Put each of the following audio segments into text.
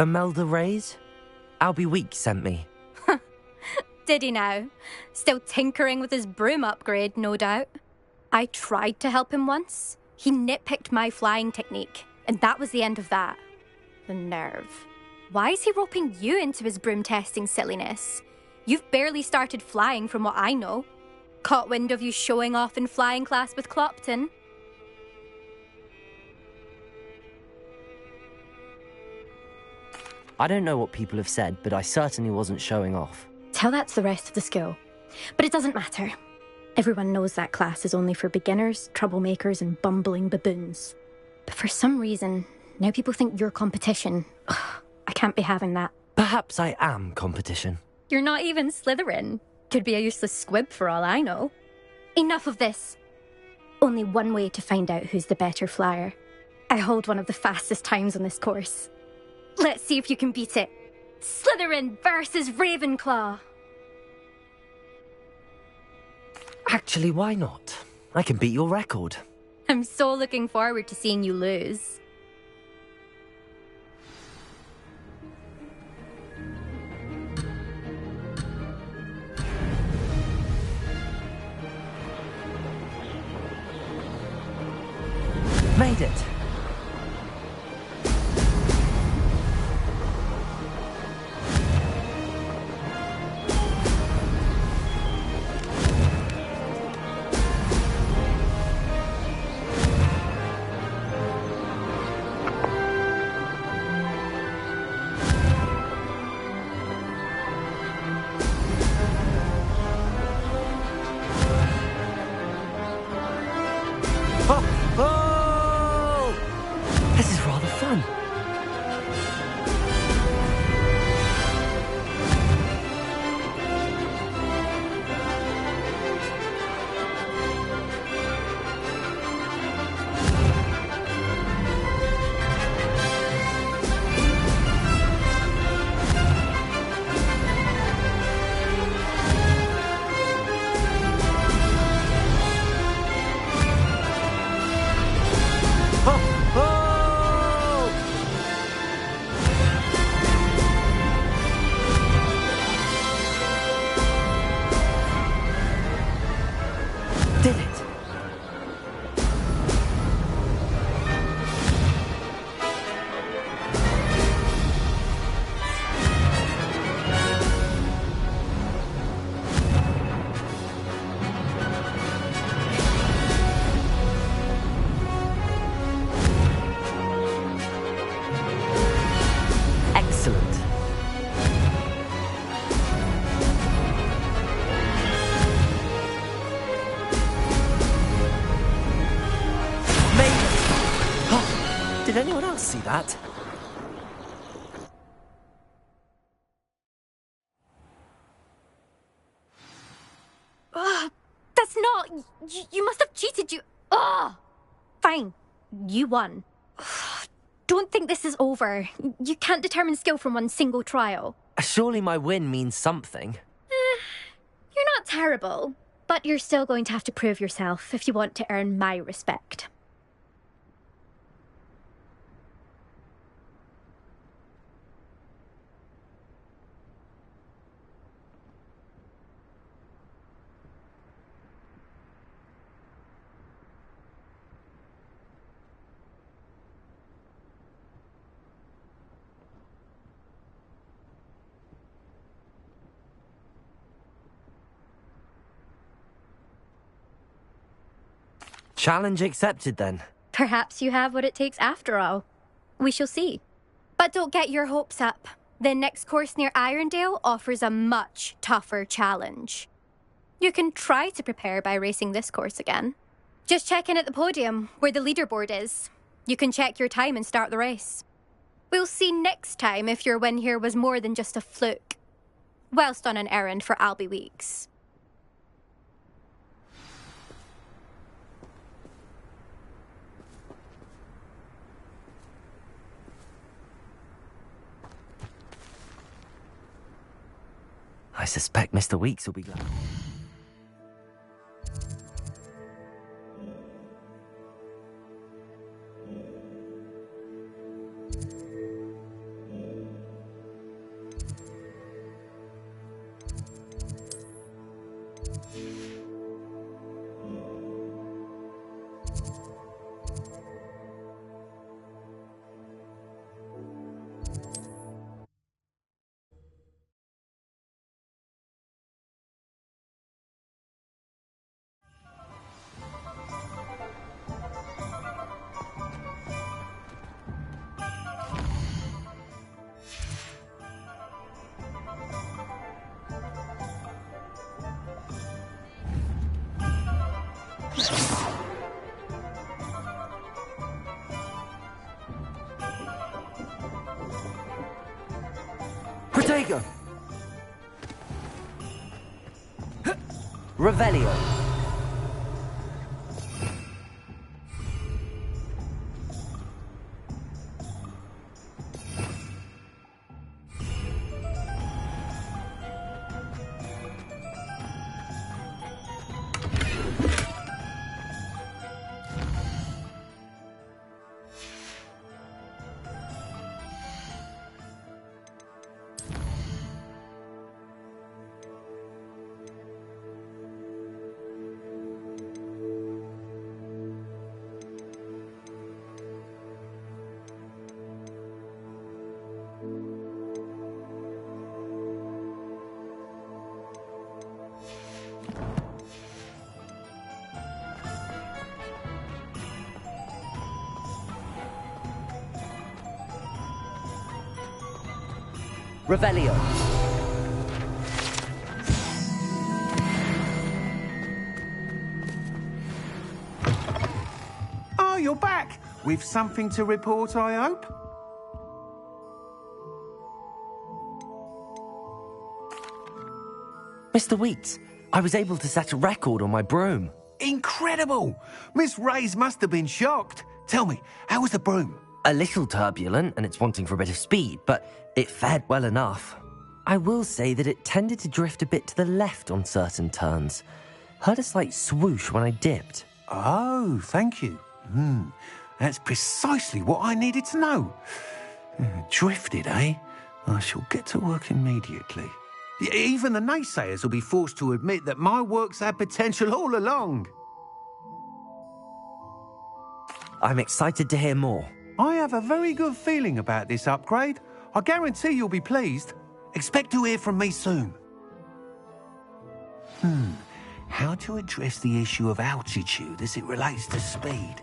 Imelda Reyes? Albie Weeks sent me. Did he now? Still tinkering with his broom upgrade, no doubt. I tried to help him once. He nitpicked my flying technique, and that was the end of that. The nerve. Why is he roping you into his broom testing silliness? You've barely started flying from what I know. Caught wind of you showing off in flying class with Clopton. I don't know what people have said, but I certainly wasn't showing off. Tell that to the rest of the school. But it doesn't matter. Everyone knows that class is only for beginners, troublemakers, and bumbling baboons. But for some reason, now people think you're competition. Ugh, I can't be having that. Perhaps I am competition. You're not even Slytherin. Could be a useless squib for all I know. Enough of this. Only one way to find out who's the better flyer. I hold one of the fastest times on this course. Let's see if you can beat it. Slytherin versus Ravenclaw. Actually, why not? I can beat your record. I'm so looking forward to seeing you lose. Made it. This is rather fun. Did it? Excellent. Did anyone else see that? That's not... You must have cheated, you... Ugh! Fine. You won. Don't think this is over. You can't determine skill from one single trial. Surely my win means something. You're not terrible, but you're still going to have to prove yourself if you want to earn my respect. Challenge accepted, then. Perhaps you have what it takes after all. We shall see. But don't get your hopes up. The next course near Irondale offers a much tougher challenge. You can try to prepare by racing this course again. Just check in at the podium, where the leaderboard is. You can check your time and start the race. We'll see next time if your win here was more than just a fluke. Whilst on an errand for Albie Weeks. I suspect Mr. Weeks will be glad. Protego! Revelio. Revelio. Oh, you're back! With something to report, I hope? Mr. Weeks, I was able to set a record on my broom. Incredible! Miss Reyes must have been shocked. Tell me, how was the broom? A little turbulent, and it's wanting for a bit of speed, but it fared well enough. I will say that it tended to drift a bit to the left on certain turns. Heard a slight swoosh when I dipped. Oh, thank you. That's precisely what I needed to know. Drifted, eh? I shall get to work immediately. Even the naysayers will be forced to admit that my work's had potential all along. I'm excited to hear more. I have a very good feeling about this upgrade. I guarantee you'll be pleased. Expect to hear from me soon. How to address the issue of altitude as it relates to speed?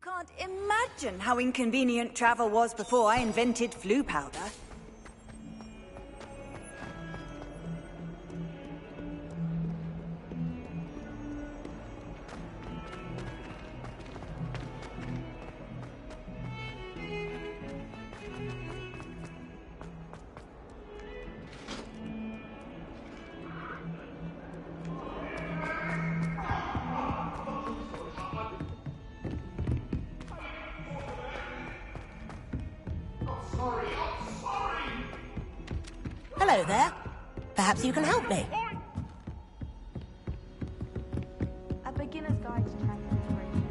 can't imagine how inconvenient travel was before I invented flu powder. Hello there. Perhaps you can help me. A beginner's guide to tracking free.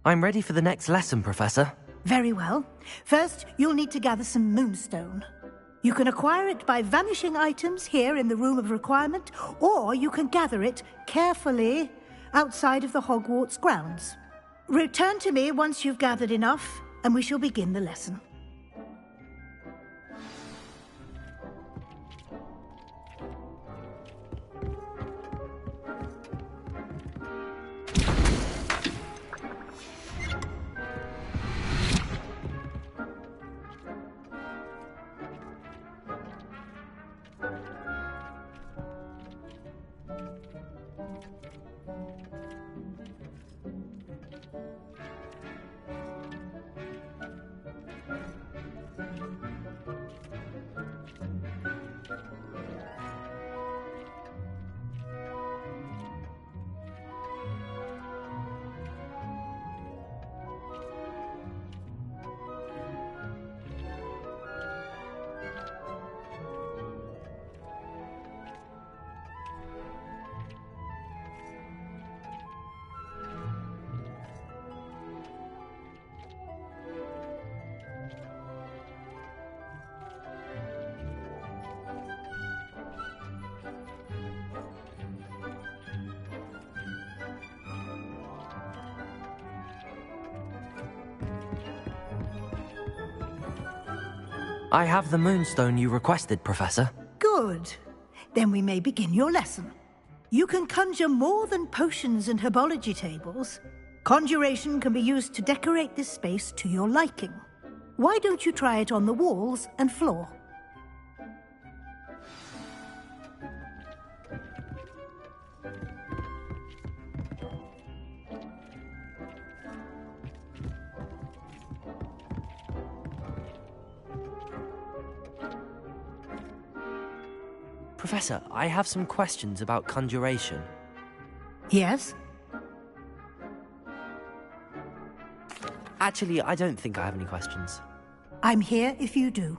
I'm ready for the next lesson, Professor. Very well. First, you'll need to gather some moonstone. You can acquire it by vanishing items here in the Room of Requirement, or you can gather it carefully outside of the Hogwarts grounds. Return to me once you've gathered enough, and we shall begin the lesson. I have the moonstone you requested, Professor. Good. Then we may begin your lesson. You can conjure more than potions and herbology tables. Conjuration can be used to decorate this space to your liking. Why don't you try it on the walls and floor? Professor, I have some questions about conjuration. Yes? Actually, I don't think I have any questions. I'm here if you do.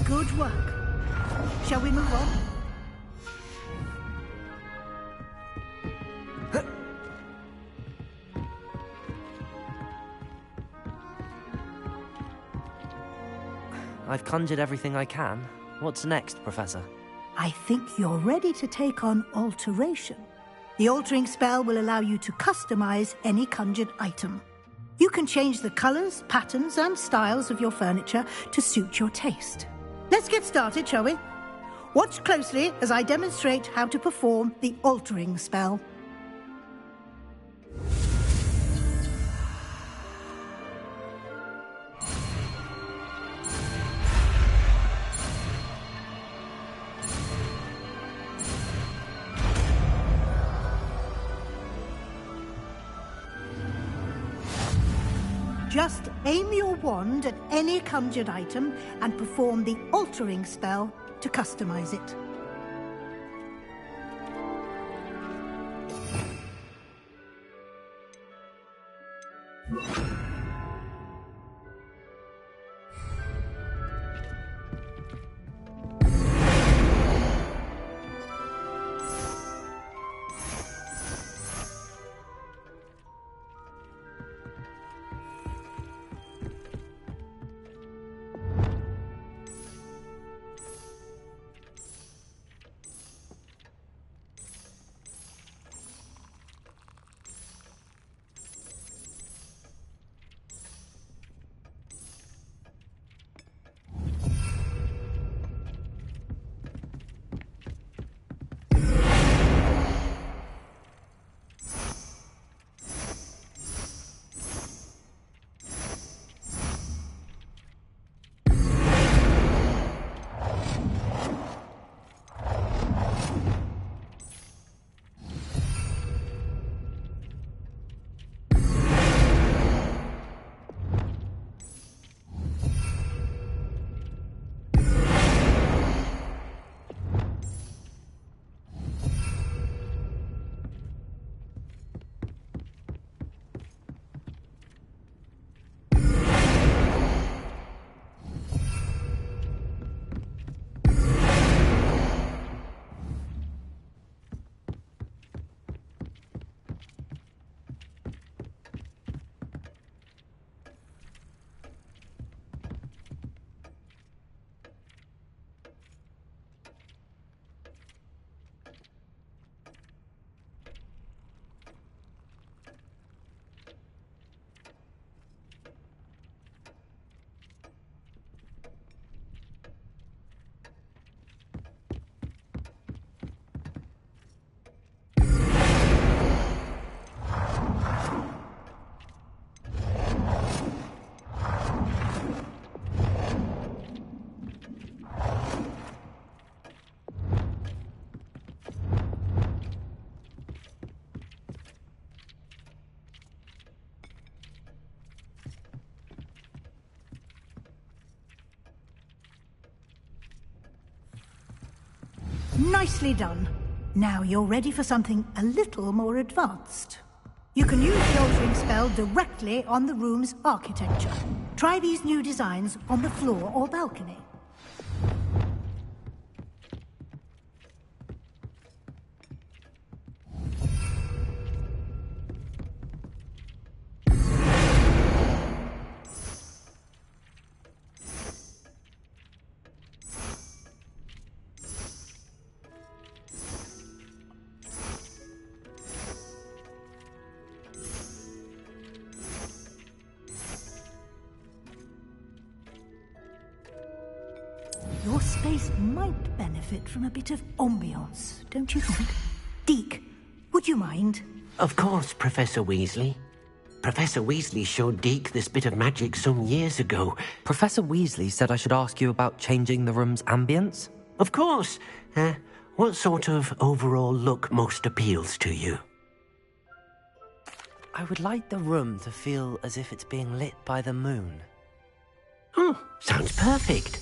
Good work. Shall we move on? I've conjured everything I can. What's next, Professor? I think you're ready to take on alteration. The altering spell will allow you to customize any conjured item. You can change the colors, patterns, and styles of your furniture to suit your taste. Let's get started, shall we? Watch closely as I demonstrate how to perform the altering spell. Just aim your wand at any conjured item and perform the altering spell to customize it. Nicely done. Now you're ready for something a little more advanced. You can use the altering spell directly on the room's architecture. Try these new designs on the floor or balcony. Your space might benefit from a bit of ambiance, don't you think? Deke, would you mind? Of course, Professor Weasley. Professor Weasley showed Deke this bit of magic some years ago. Professor Weasley said I should ask you about changing the room's ambience? Of course. What sort of overall look most appeals to you? I would like the room to feel as if it's being lit by the moon. Oh, sounds perfect.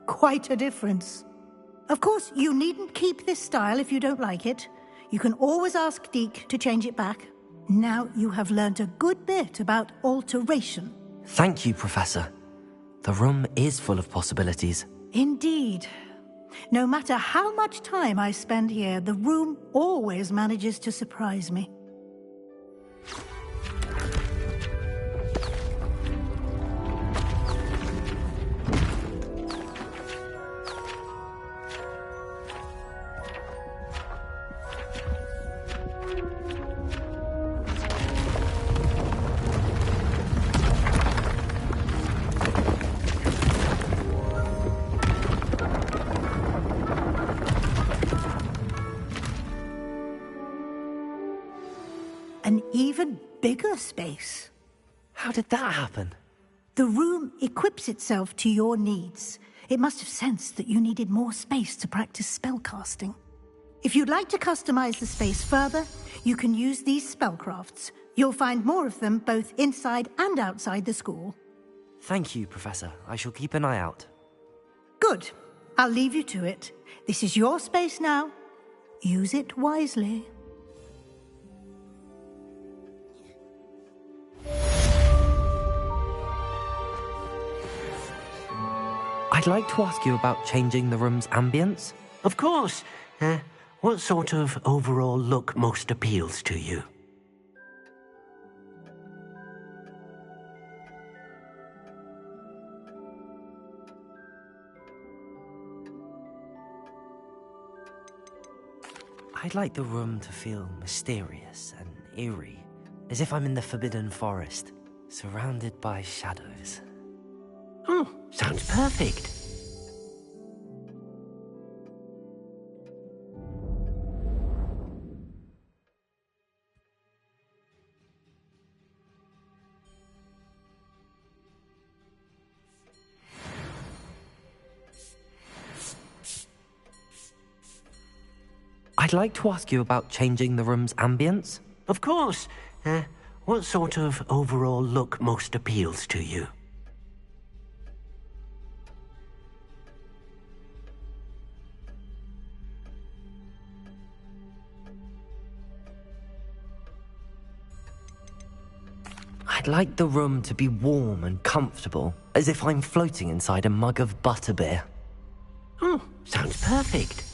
Quite a difference. Of course, you needn't keep this style if you don't like it. You can always ask Deke to change it back. Now you have learnt a good bit about alteration. Thank you, Professor. The room is full of possibilities. Indeed. No matter how much time I spend here, the room always manages to surprise me. An even bigger space. How did that happen? The room equips itself to your needs. It must have sensed that you needed more space to practice spellcasting. If you'd like to customize the space further, you can use these spellcrafts. You'll find more of them both inside and outside the school. Thank you, Professor. I shall keep an eye out. Good. I'll leave you to it. This is your space now. Use it wisely. I'd like to ask you about changing the room's ambience. Of course. What sort of overall look most appeals to you? I'd like the room to feel mysterious and eerie, as if I'm in the Forbidden Forest, surrounded by shadows. Oh, sounds perfect. I'd like to ask you about changing the room's ambience. Of course. What sort of overall look most appeals to you? I'd like the room to be warm and comfortable, as if I'm floating inside a mug of butterbeer. Oh, sounds perfect.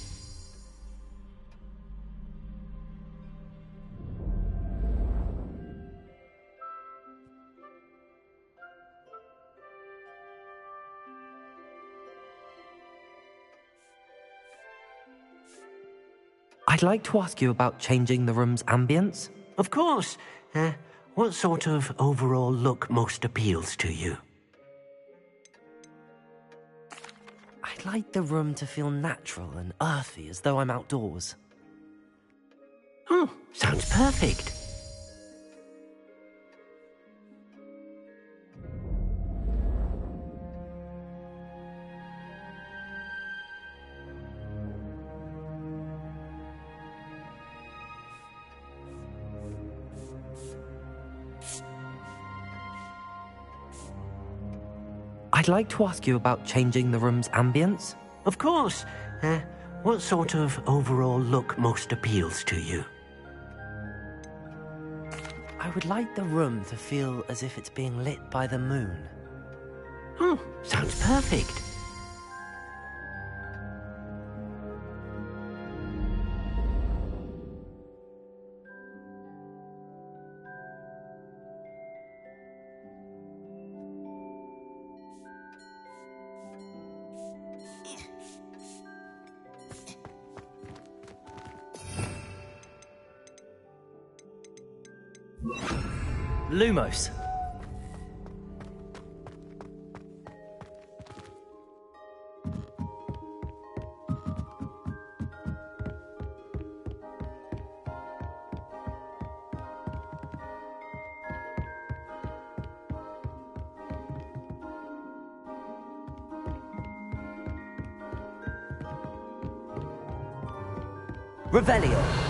I'd like to ask you about changing the room's ambience. Of course. What sort of overall look most appeals to you? I'd like the room to feel natural and earthy, as though I'm outdoors. Oh, sounds perfect. I'd like to ask you about changing the room's ambience. Of course. What sort of overall look most appeals to you? I would like the room to feel as if it's being lit by the moon. Oh, sounds perfect. Lumos. Revelio.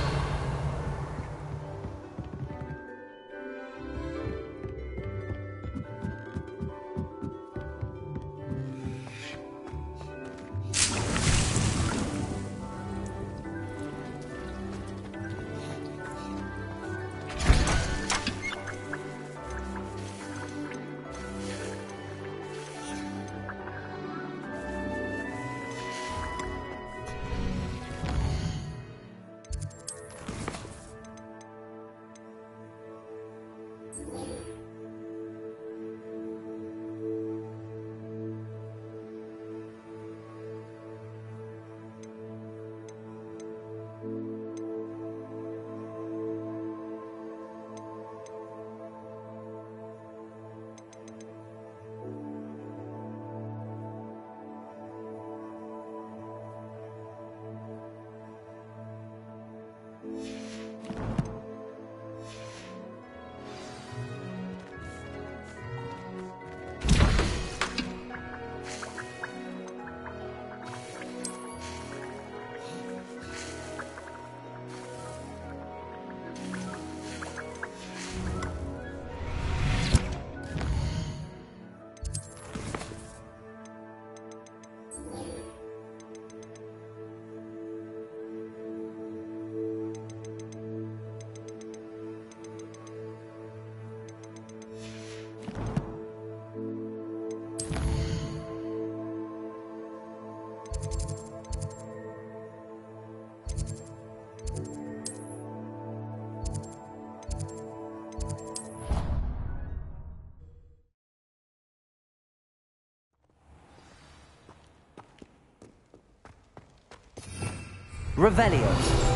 Revelio.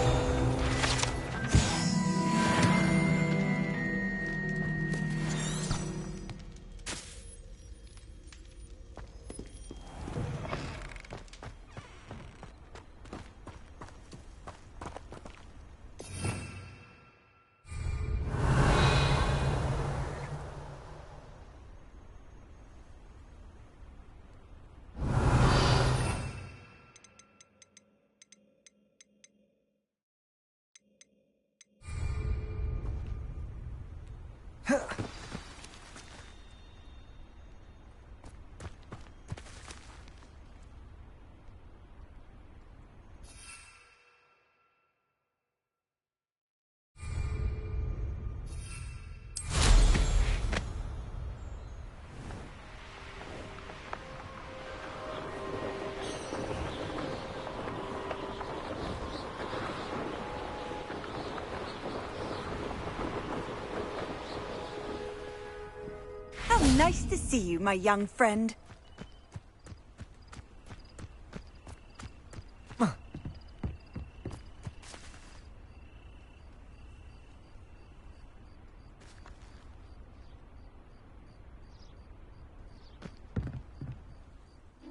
Nice to see you, my young friend.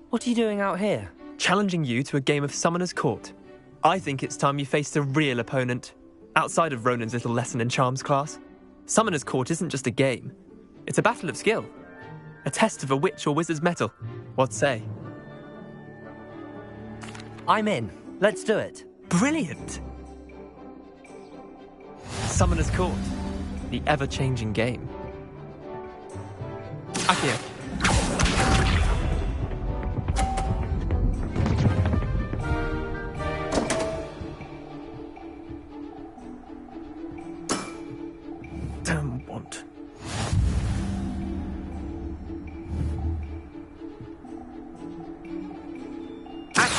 What are you doing out here? Challenging you to a game of Summoner's Court. I think it's time you faced a real opponent, outside of Ronan's little lesson in charms class. Summoner's Court isn't just a game. It's a battle of skill. A test of a witch or wizard's mettle. What say? I'm in. Let's do it. Brilliant! Summoner's Court. The ever-changing game. Accio.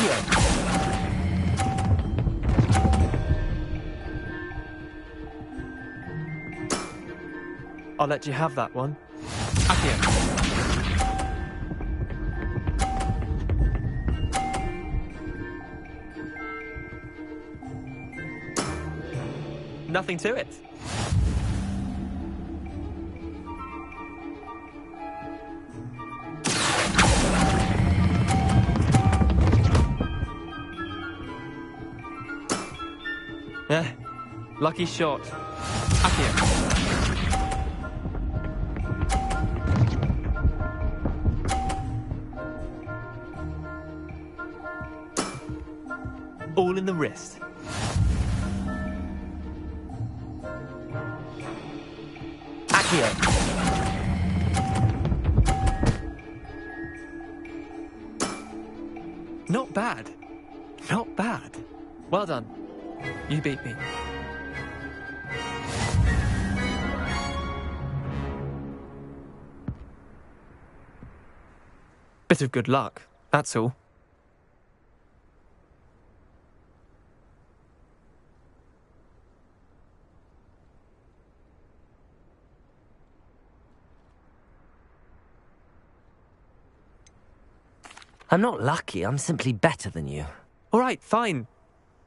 Accio! I'll let you have that one. Accio. Nothing to it. Lucky shot. Accio. All in the wrist. Accio! Not bad. Not bad. Well done. You beat me. Bit of good luck, that's all. I'm not lucky, I'm simply better than you. All right, fine.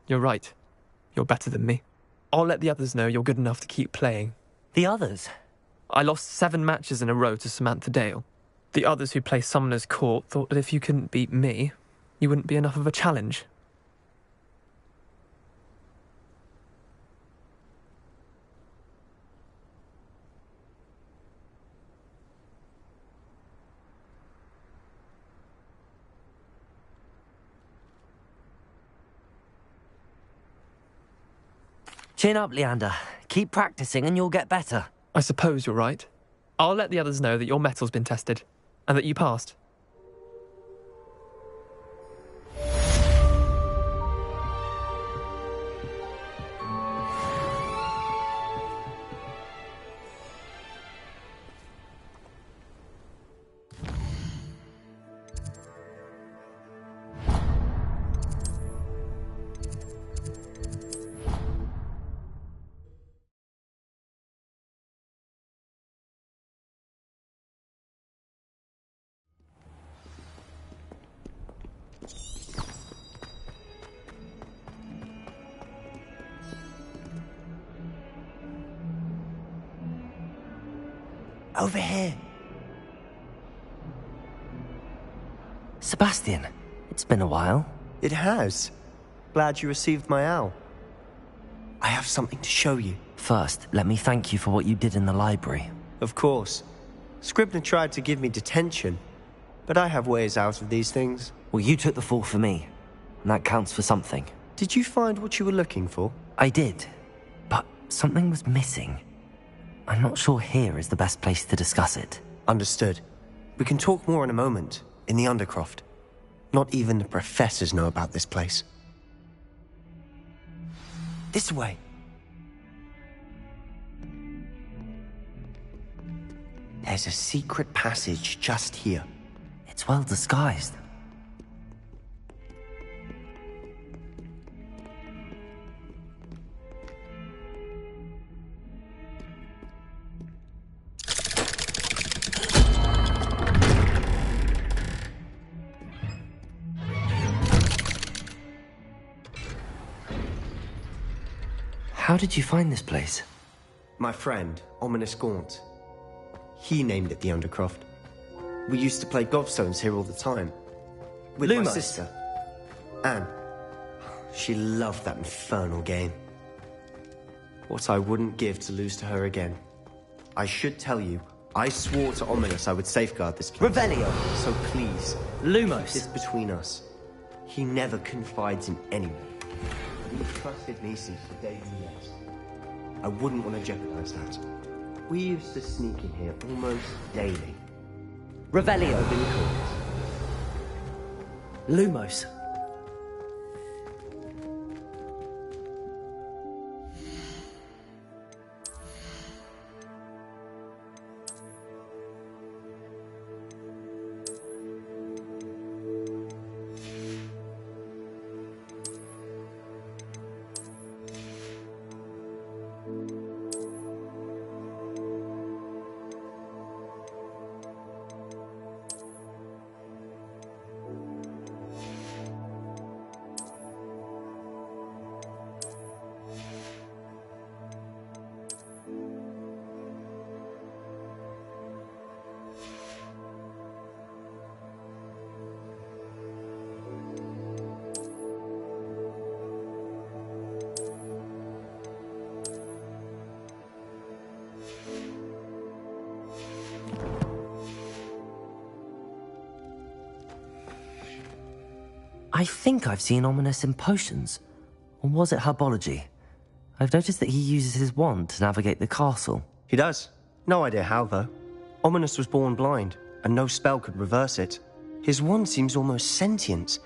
You're right. You're better than me. I'll let the others know you're good enough to keep playing. The others? I lost 7 matches in a row to Samantha Dale. The others who play Summoner's Court thought that if you couldn't beat me, you wouldn't be enough of a challenge. Chin up, Leander. Keep practicing and you'll get better. I suppose you're right. I'll let the others know that your metal's been tested, and that you passed. Over here. Sebastian, it's been a while. It has. Glad you received my owl. I have something to show you. First, let me thank you for what you did in the library. Of course. Scribner tried to give me detention, but I have ways out of these things. Well, you took the fall for me, and that counts for something. Did you find what you were looking for? I did, but something was missing. I'm not sure here is the best place to discuss it. Understood. We can talk more in a moment, in the Undercroft. Not even the professors know about this place. This way. There's a secret passage just here. It's well disguised. How did you find this place? My friend, Ominous Gaunt. He named it the Undercroft. We used to play gobstones here all the time. With my sister, Anne. She loved that infernal game. What I wouldn't give to lose to her again. I should tell you, I swore to Ominous I would safeguard this place. Revelio! So please, Lumos! this between us. He never confides in anyone. He trusted me since the day we met. I wouldn't want to jeopardize that. We used to sneak in here almost daily. Revelio! Been caught. Lumos! I think I've seen Ominous in potions. Or was it herbology? I've noticed that he uses his wand to navigate the castle. He does. No idea how, though. Ominous was born blind, and no spell could reverse it. His wand seems almost sentient.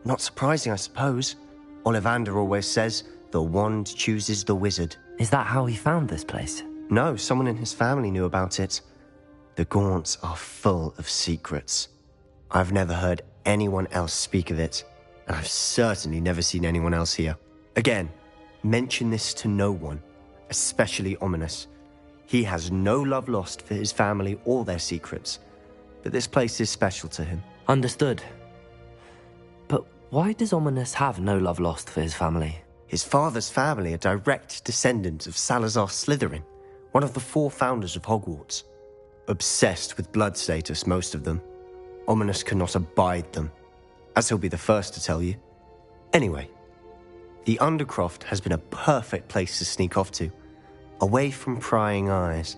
Not surprising, I suppose. Ollivander always says, the wand chooses the wizard. Is that how he found this place? No, someone in his family knew about it. The Gaunts are full of secrets. I've never heard anyone else speak of it, and I've certainly never seen anyone else here. Again, mention this to no one, especially Ominous. He has no love lost for his family or their secrets, but this place is special to him. Understood. But why does Ominous have no love lost for his family? His father's family are direct descendants of Salazar Slytherin, one of the 4 founders of Hogwarts. Obsessed with blood status, most of them. Ominous cannot abide them, as he'll be the first to tell you. Anyway, the Undercroft has been a perfect place to sneak off to, away from prying eyes,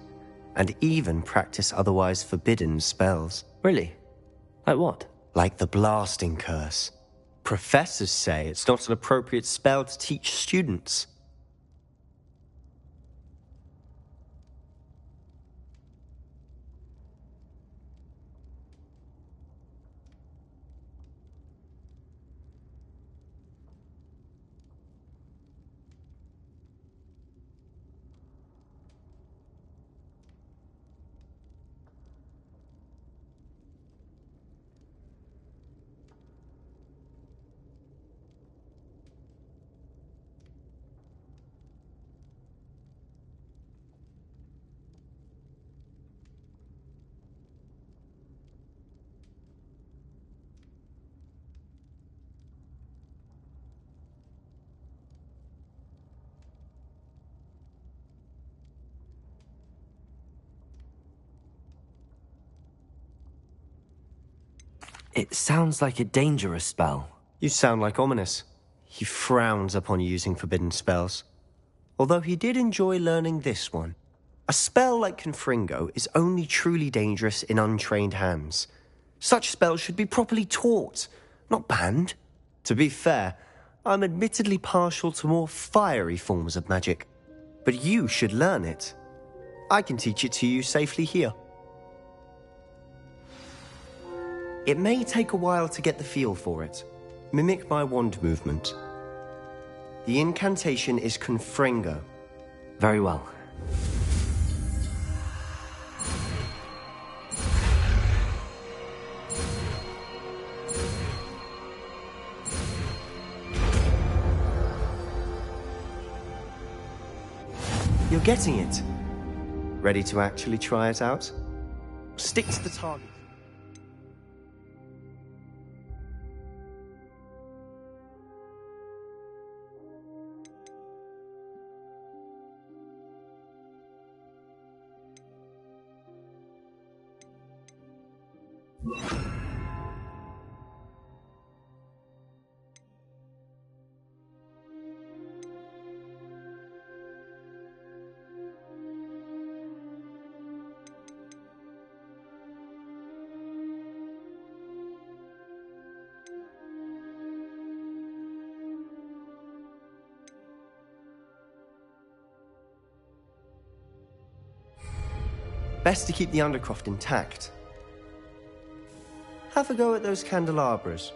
and even practice otherwise forbidden spells. Really? Like what? Like the blasting curse. Professors say it's not an appropriate spell to teach students. It sounds like a dangerous spell. You sound like Ominous. He frowns upon using forbidden spells. Although he did enjoy learning this one. A spell like Confringo is only truly dangerous in untrained hands. Such spells should be properly taught, not banned. To be fair, I'm admittedly partial to more fiery forms of magic. But you should learn it. I can teach it to you safely here. It may take a while to get the feel for it. Mimic my wand movement. The incantation is Confringo. Very well. You're getting it. Ready to actually try it out? Stick to the target. Best to keep the Undercroft intact. Have a go at those candelabras.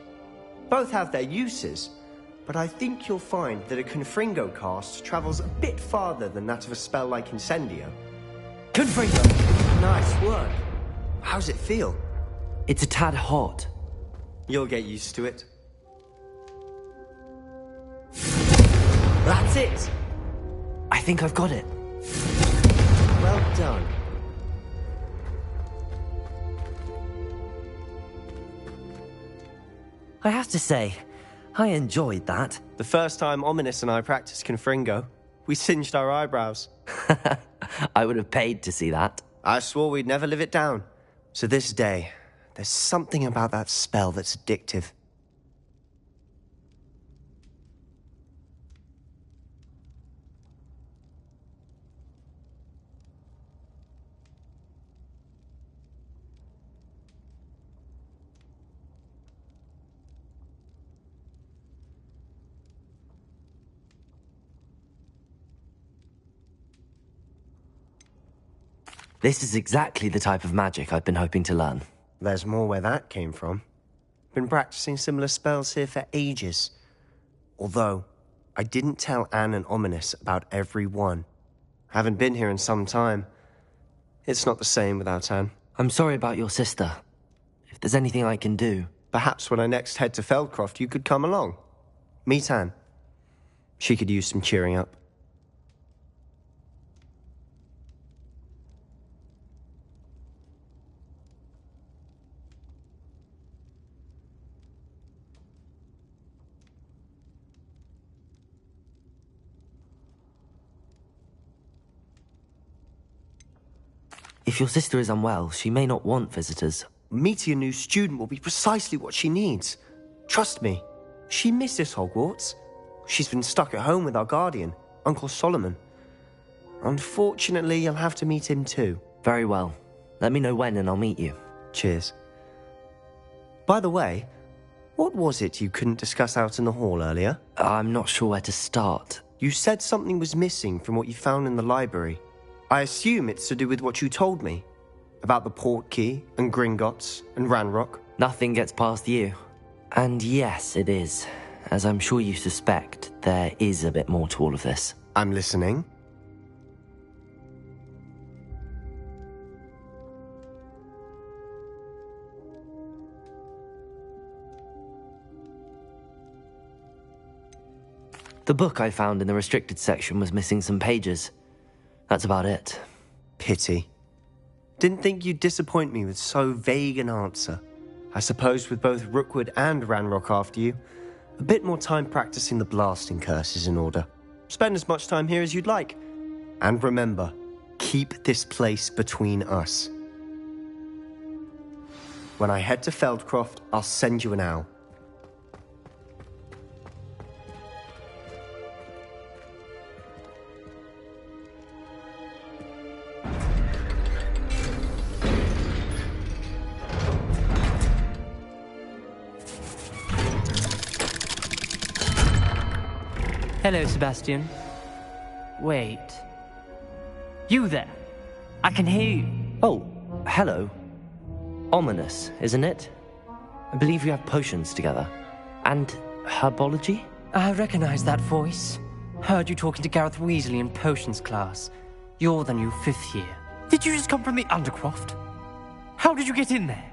Both have their uses, but I think you'll find that a Confringo cast travels a bit farther than that of a spell like Incendio. Confringo! Nice work. How's it feel? It's a tad hot. You'll get used to it. That's it! I think I've got it. Well done. I have to say, I enjoyed that. The first time Ominous and I practiced Confringo, we singed our eyebrows. I would have paid to see that. I swore we'd never live it down. So this day, there's something about that spell that's addictive. This is exactly the type of magic I've been hoping to learn. There's more where that came from. Been practicing similar spells here for ages. Although, I didn't tell Anne and Ominous about every one. Haven't been here in some time. It's not the same without Anne. I'm sorry about your sister. If there's anything I can do... Perhaps when I next head to Feldcroft, you could come along. Meet Anne. She could use some cheering up. If your sister is unwell, she may not want visitors. Meeting a new student will be precisely what she needs. Trust me, she misses Hogwarts. She's been stuck at home with our guardian, Uncle Solomon. Unfortunately, you'll have to meet him too. Very well. Let me know when and I'll meet you. Cheers. By the way, what was it you couldn't discuss out in the hall earlier? I'm not sure where to start. You said something was missing from what you found in the library. I assume it's to do with what you told me. About the Portkey, and Gringotts, and Ranrock. Nothing gets past you. And yes, it is. As I'm sure you suspect, there is a bit more to all of this. I'm listening. The book I found in the restricted section was missing some pages. That's about it. Pity. Didn't think you'd disappoint me with so vague an answer. I suppose with both Rookwood and Ranrock after you, a bit more time practicing the blasting curse is in order. Spend as much time here as you'd like. And remember, keep this place between us. When I head to Feldcroft, I'll send you an owl. Hello, Sebastian. Wait. You there? I can hear you. Oh, hello. Ominous, isn't it? I believe we have potions together. And herbology? I recognize that voice. Heard you talking to Gareth Weasley in potions class. You're the new 5th year. Did you just come from the Undercroft? How did you get in there?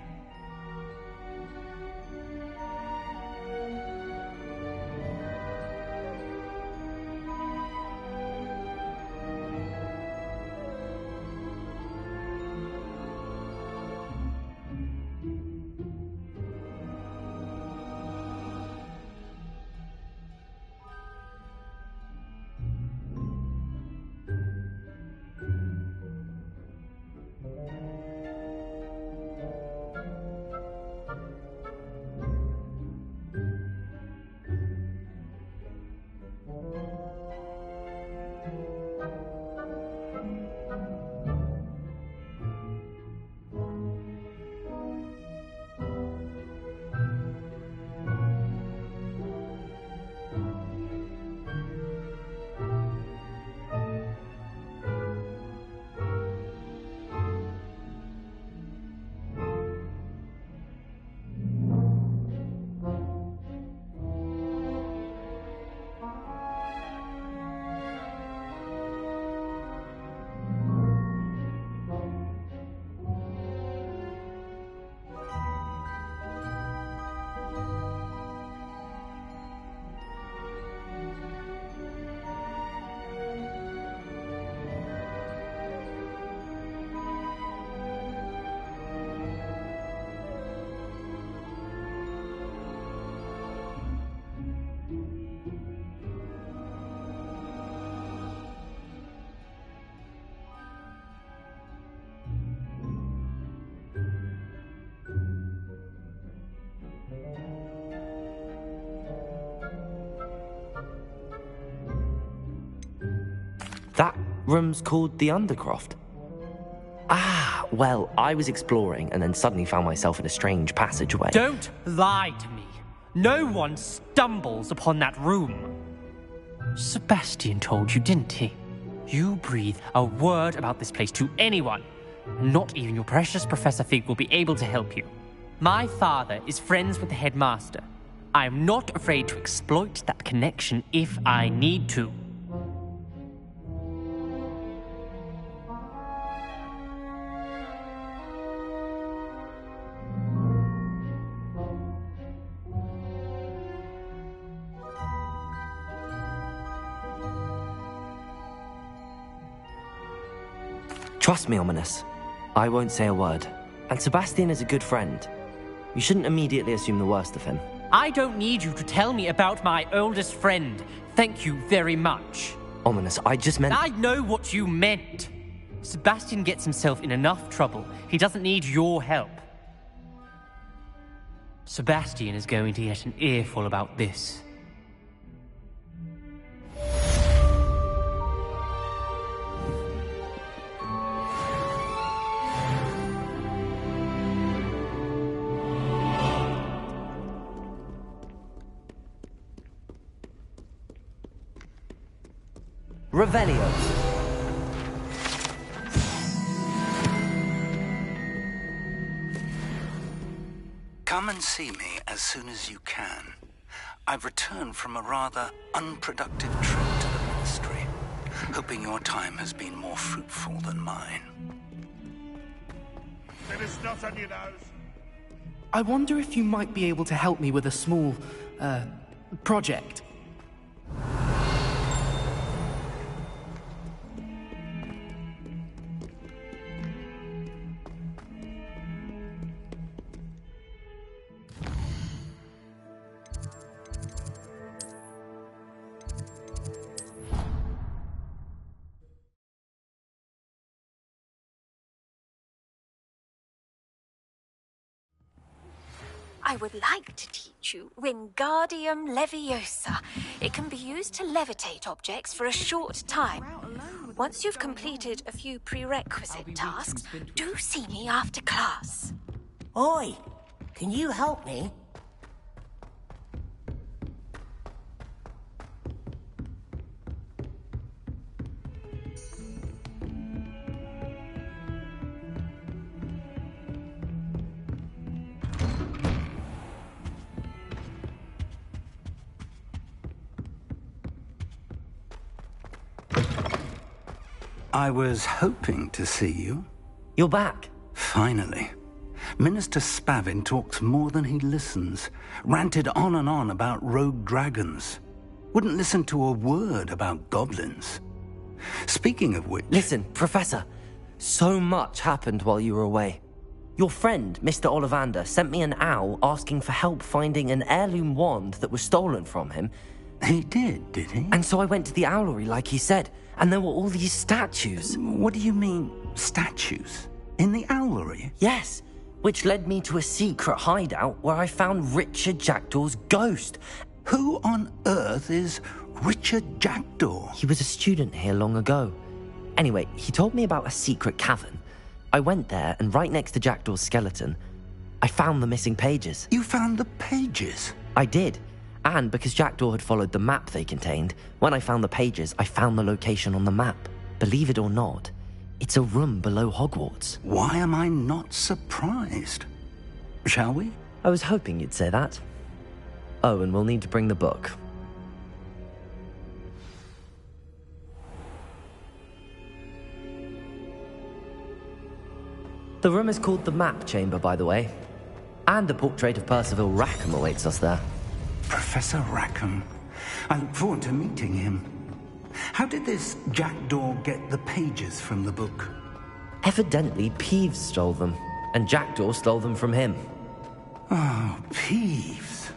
That room's called the Undercroft. Ah, well, I was exploring and then suddenly found myself in a strange passageway. Don't lie to me. No one stumbles upon that room. Sebastian told you, didn't he? You breathe a word about this place to anyone, Not even your precious Professor Fig will be able to help you. My father is friends with the headmaster. I am not afraid to exploit that connection if I need to. Trust me, Ominous. I won't say a word. And Sebastian is a good friend. You shouldn't immediately assume the worst of him. I don't need you to tell me about my oldest friend. Thank you very much. Ominous, I just meant... I know what you meant. Sebastian gets himself in enough trouble. He doesn't need your help. Sebastian is going to get an earful about this. Revelio. Come and see me as soon as you can. I've returned from a rather unproductive trip to the Ministry, hoping your time has been more fruitful than mine. There is snot on your nose. I wonder if you might be able to help me with a small, project. I would like to teach you Wingardium Leviosa. It can be used to levitate objects for a short time. Once you've completed a few prerequisite tasks, do see me after class. Oi, can you help me? I was hoping to see you. You're back. Finally. Minister Spavin talks more than he listens. Ranted on and on about rogue dragons. Wouldn't listen to a word about goblins. Speaking of which... Listen, Professor. So much happened while you were away. Your friend, Mr. Ollivander, sent me an owl asking for help finding an heirloom wand that was stolen from him. He did he? And so I went to the owlery like he said, and there were all these statues. What do you mean, statues? In the owlery? Yes, which led me to a secret hideout where I found Richard Jackdaw's ghost. Who on earth is Richard Jackdaw? He was a student here long ago. Anyway, he told me about a secret cavern. I went there, and right next to Jackdaw's skeleton, I found the missing pages. You found the pages? I did. And because Jackdaw had followed the map they contained, when I found the pages, I found the location on the map. Believe it or not, it's a room below Hogwarts. Why am I not surprised? Shall we? I was hoping you'd say that. Oh, and we'll need to bring the book. The room is called the Map Chamber, by the way. And a portrait of Percival Rackham awaits us there. Professor Rackham. I look forward to meeting him. How did this Jackdaw get the pages from the book? Evidently, Peeves stole them, and Jackdaw stole them from him. Oh, Peeves.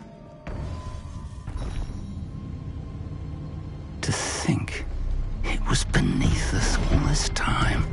To think it was beneath us all this time.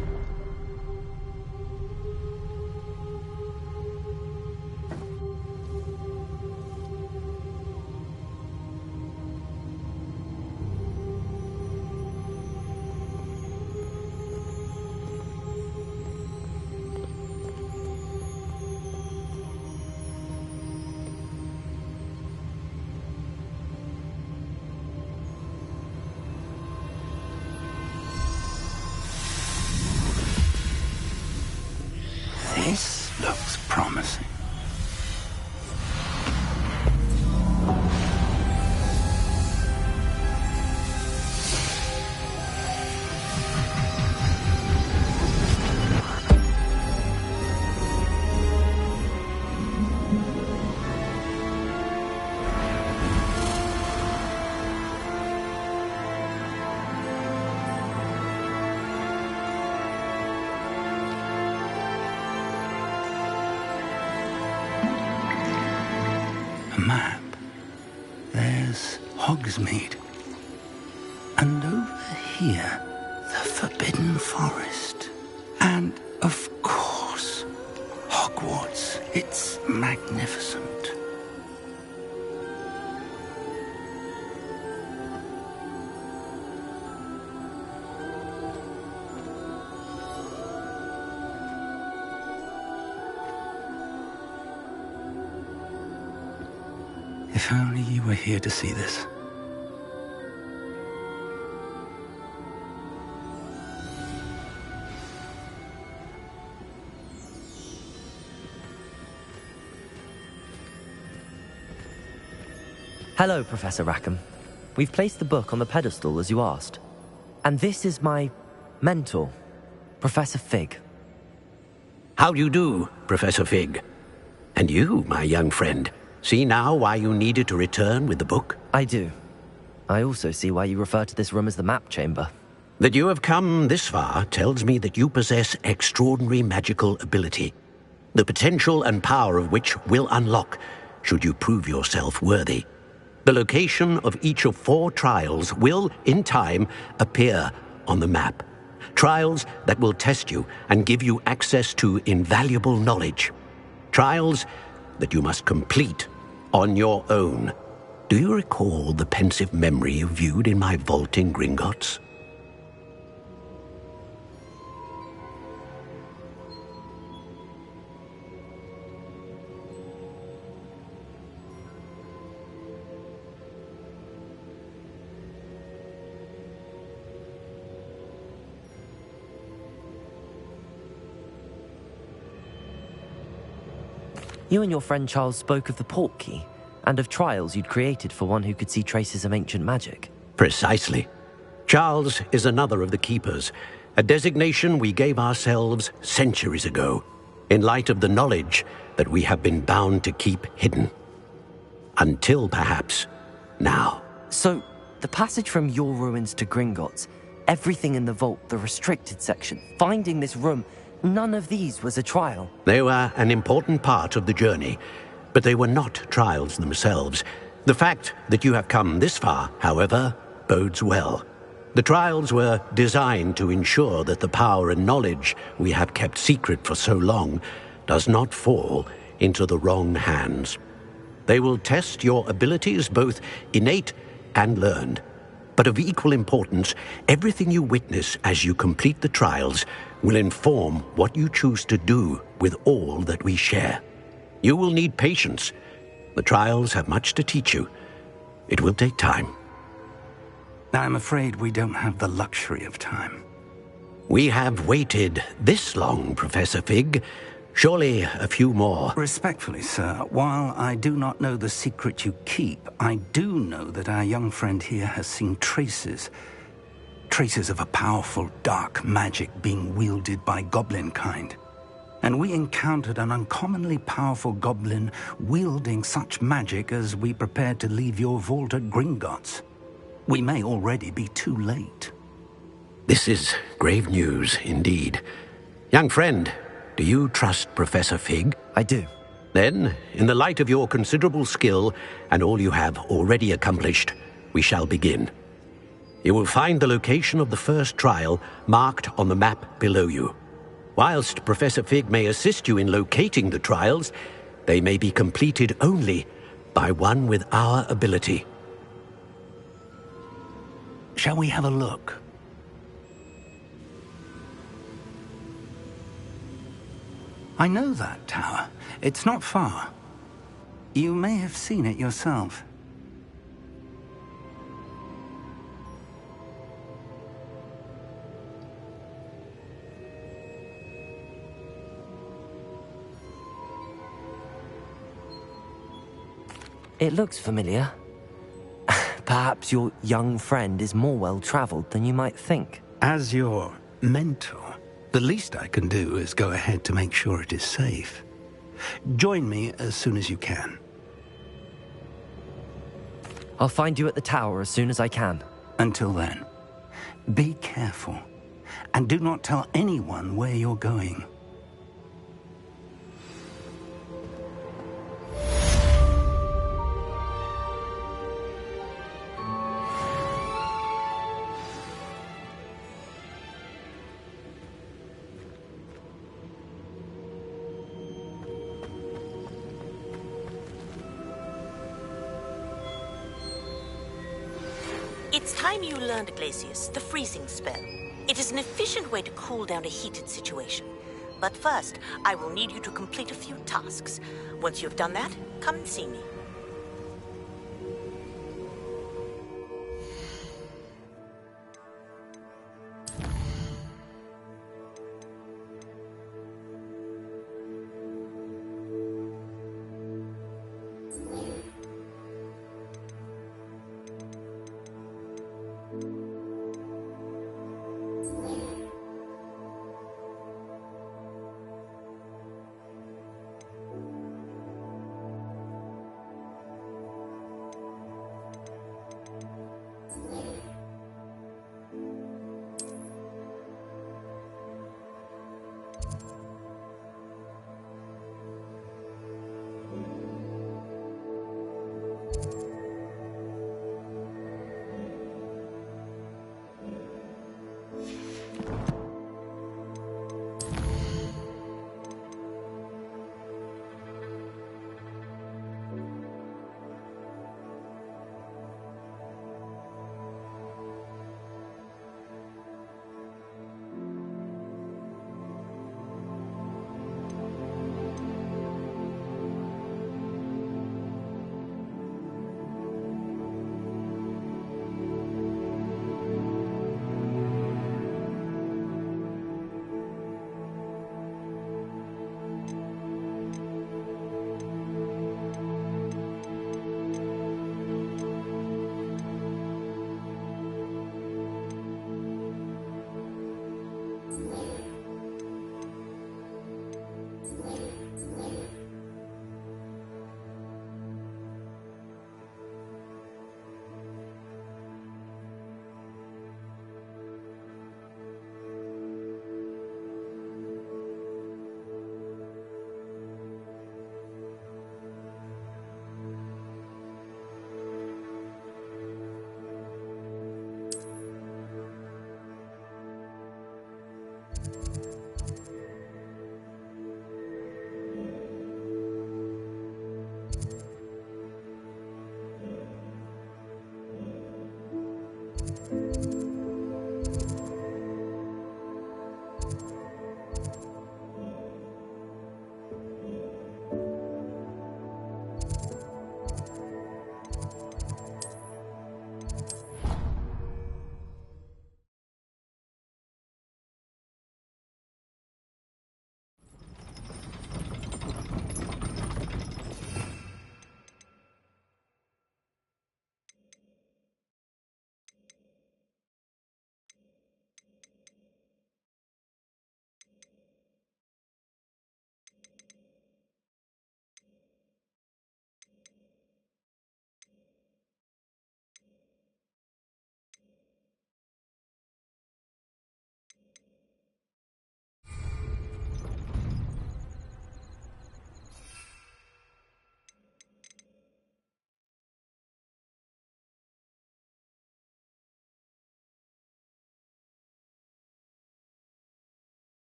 map. There's Hogsmeade. And over here, the Forbidden Forest. And, of course, Hogwarts. It's magnificent. If only you were here to see this. Hello, Professor Rackham. We've placed the book on the pedestal as you asked. And this is my mentor, Professor Fig. How do you do, Professor Fig? And you, my young friend, see now why you needed to return with the book? I do. I also see why you refer to this room as the map chamber. That you have come this far tells me that you possess extraordinary magical ability, the potential and power of which will unlock should you prove yourself worthy. The location of each of 4 trials will, in time, appear on the map. Trials that will test you and give you access to invaluable knowledge. Trials that you must complete on your own. Do you recall the pensive memory you viewed in my vault in Gringotts? You and your friend Charles spoke of the portkey, and of trials you'd created for one who could see traces of ancient magic. Precisely. Charles is another of the Keepers, a designation we gave ourselves centuries ago, in light of the knowledge that we have been bound to keep hidden. Until, perhaps, now. So, the passage from your ruins to Gringotts, everything in the vault, the restricted section, finding this room, none of these was a trial. They were an important part of the journey, but they were not trials themselves. The fact that you have come this far, however, bodes well. The trials were designed to ensure that the power and knowledge we have kept secret for so long does not fall into the wrong hands. They will test your abilities, both innate and learned. But of equal importance, everything you witness as you complete the trials will inform what you choose to do with all that we share. You will need patience. The trials have much to teach you. It will take time. I'm afraid we don't have the luxury of time. We have waited this long, Professor Fig. Surely a few more. Respectfully, sir, while I do not know the secret you keep, I do know that our young friend here has seen traces of a powerful dark magic being wielded by goblin kind. And we encountered an uncommonly powerful goblin wielding such magic as we prepared to leave your vault at Gringotts. We may already be too late. This is grave news indeed. Young friend, do you trust Professor Fig? I do. Then, in the light of your considerable skill and all you have already accomplished, we shall begin. You will find the location of the first trial marked on the map below you. Whilst Professor Fig may assist you in locating the trials, they may be completed only by one with our ability. Shall we have a look? I know that tower. It's not far. You may have seen it yourself. It looks familiar. Perhaps your young friend is more well-traveled than you might think. As your mentor, the least I can do is go ahead to make sure it is safe. Join me as soon as you can. I'll find you at the tower as soon as I can. Until then, be careful, and do not tell anyone where you're going. It's time you learned, Glacius, the freezing spell. It is an efficient way to cool down a heated situation. But first, I will need you to complete a few tasks. Once you've done that, come and see me.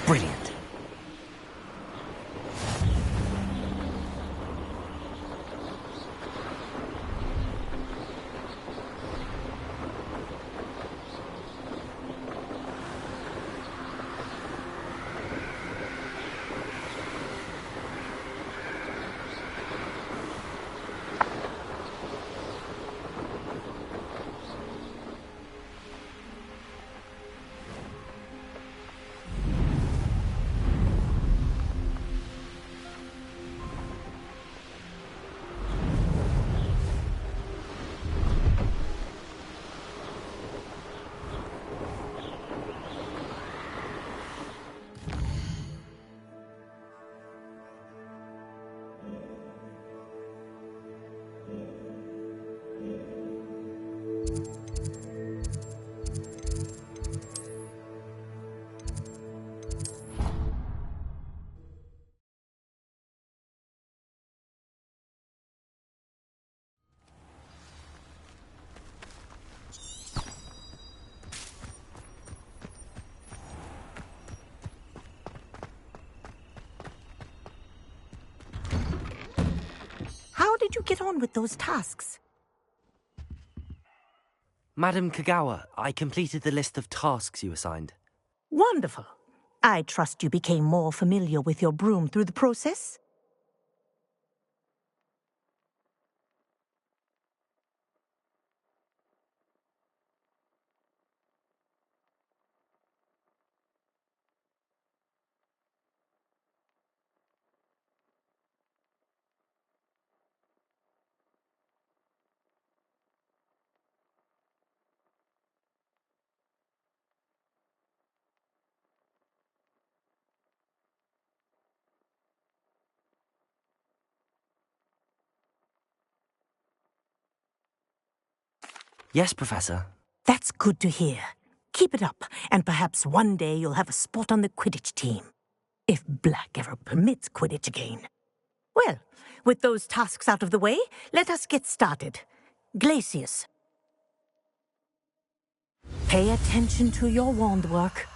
Brilliant. How did you get on with those tasks? Madam Kagawa, I completed the list of tasks you assigned. Wonderful. I trust you became more familiar with your broom through the process? Yes, Professor. That's good to hear. Keep it up, and perhaps one day you'll have a spot on the Quidditch team. If Black ever permits Quidditch again. Well, with those tasks out of the way, let us get started. Glacius. Pay attention to your wand work.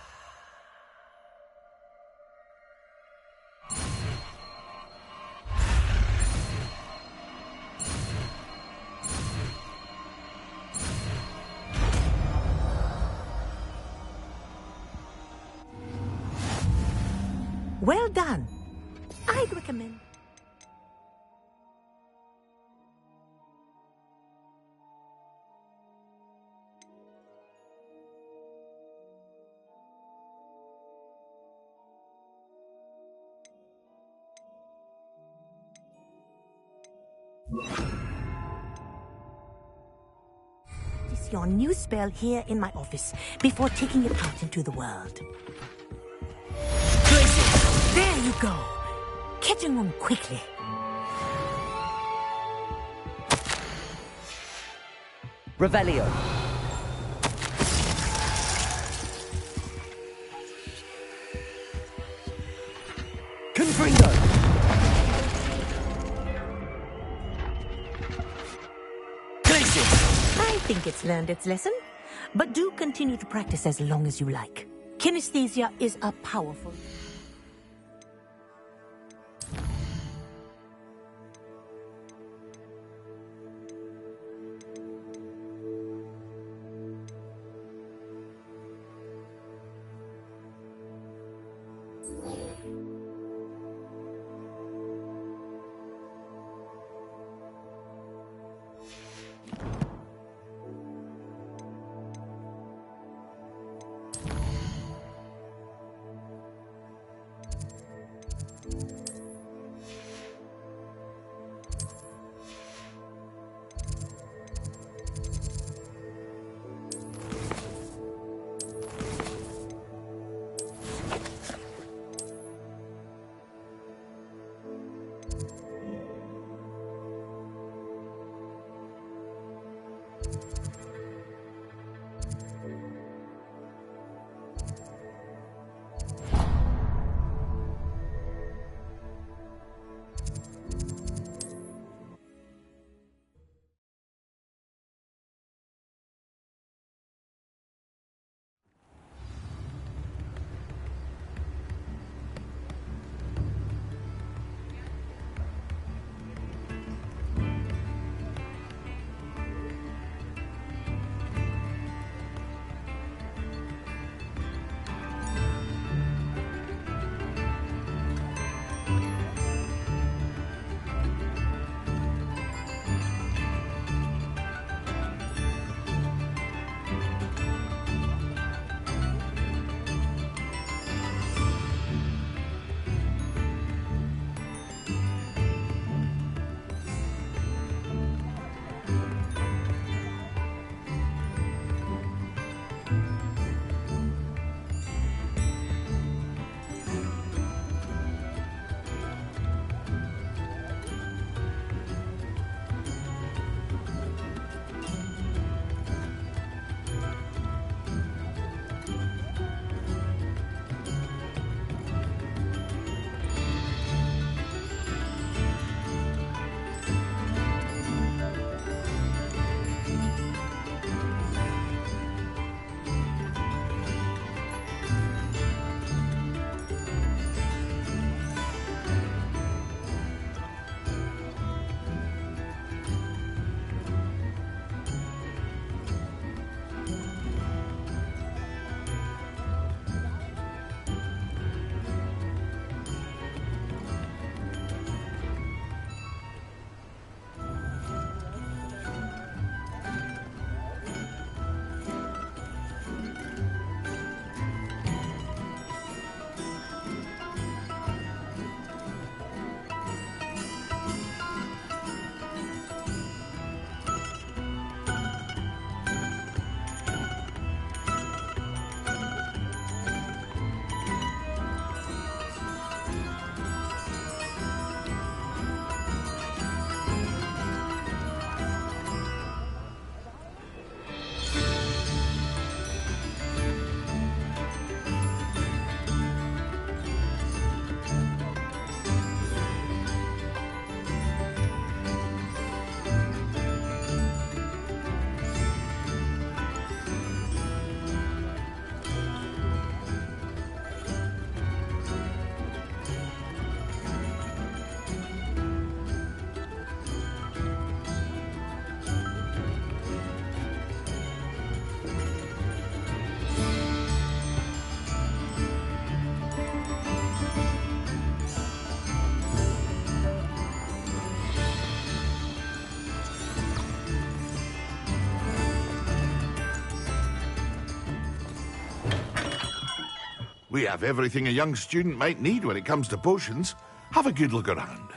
Well done. I'd recommend... Practice your new spell here in my office before taking it out into the world. There you go. Catching on quickly. Revelio. Confringo. Glacius. I think it's learned its lesson, but do continue to practice as long as you like. Kinesthesia is a powerful... We have everything a young student might need when it comes to potions. Have a good look around.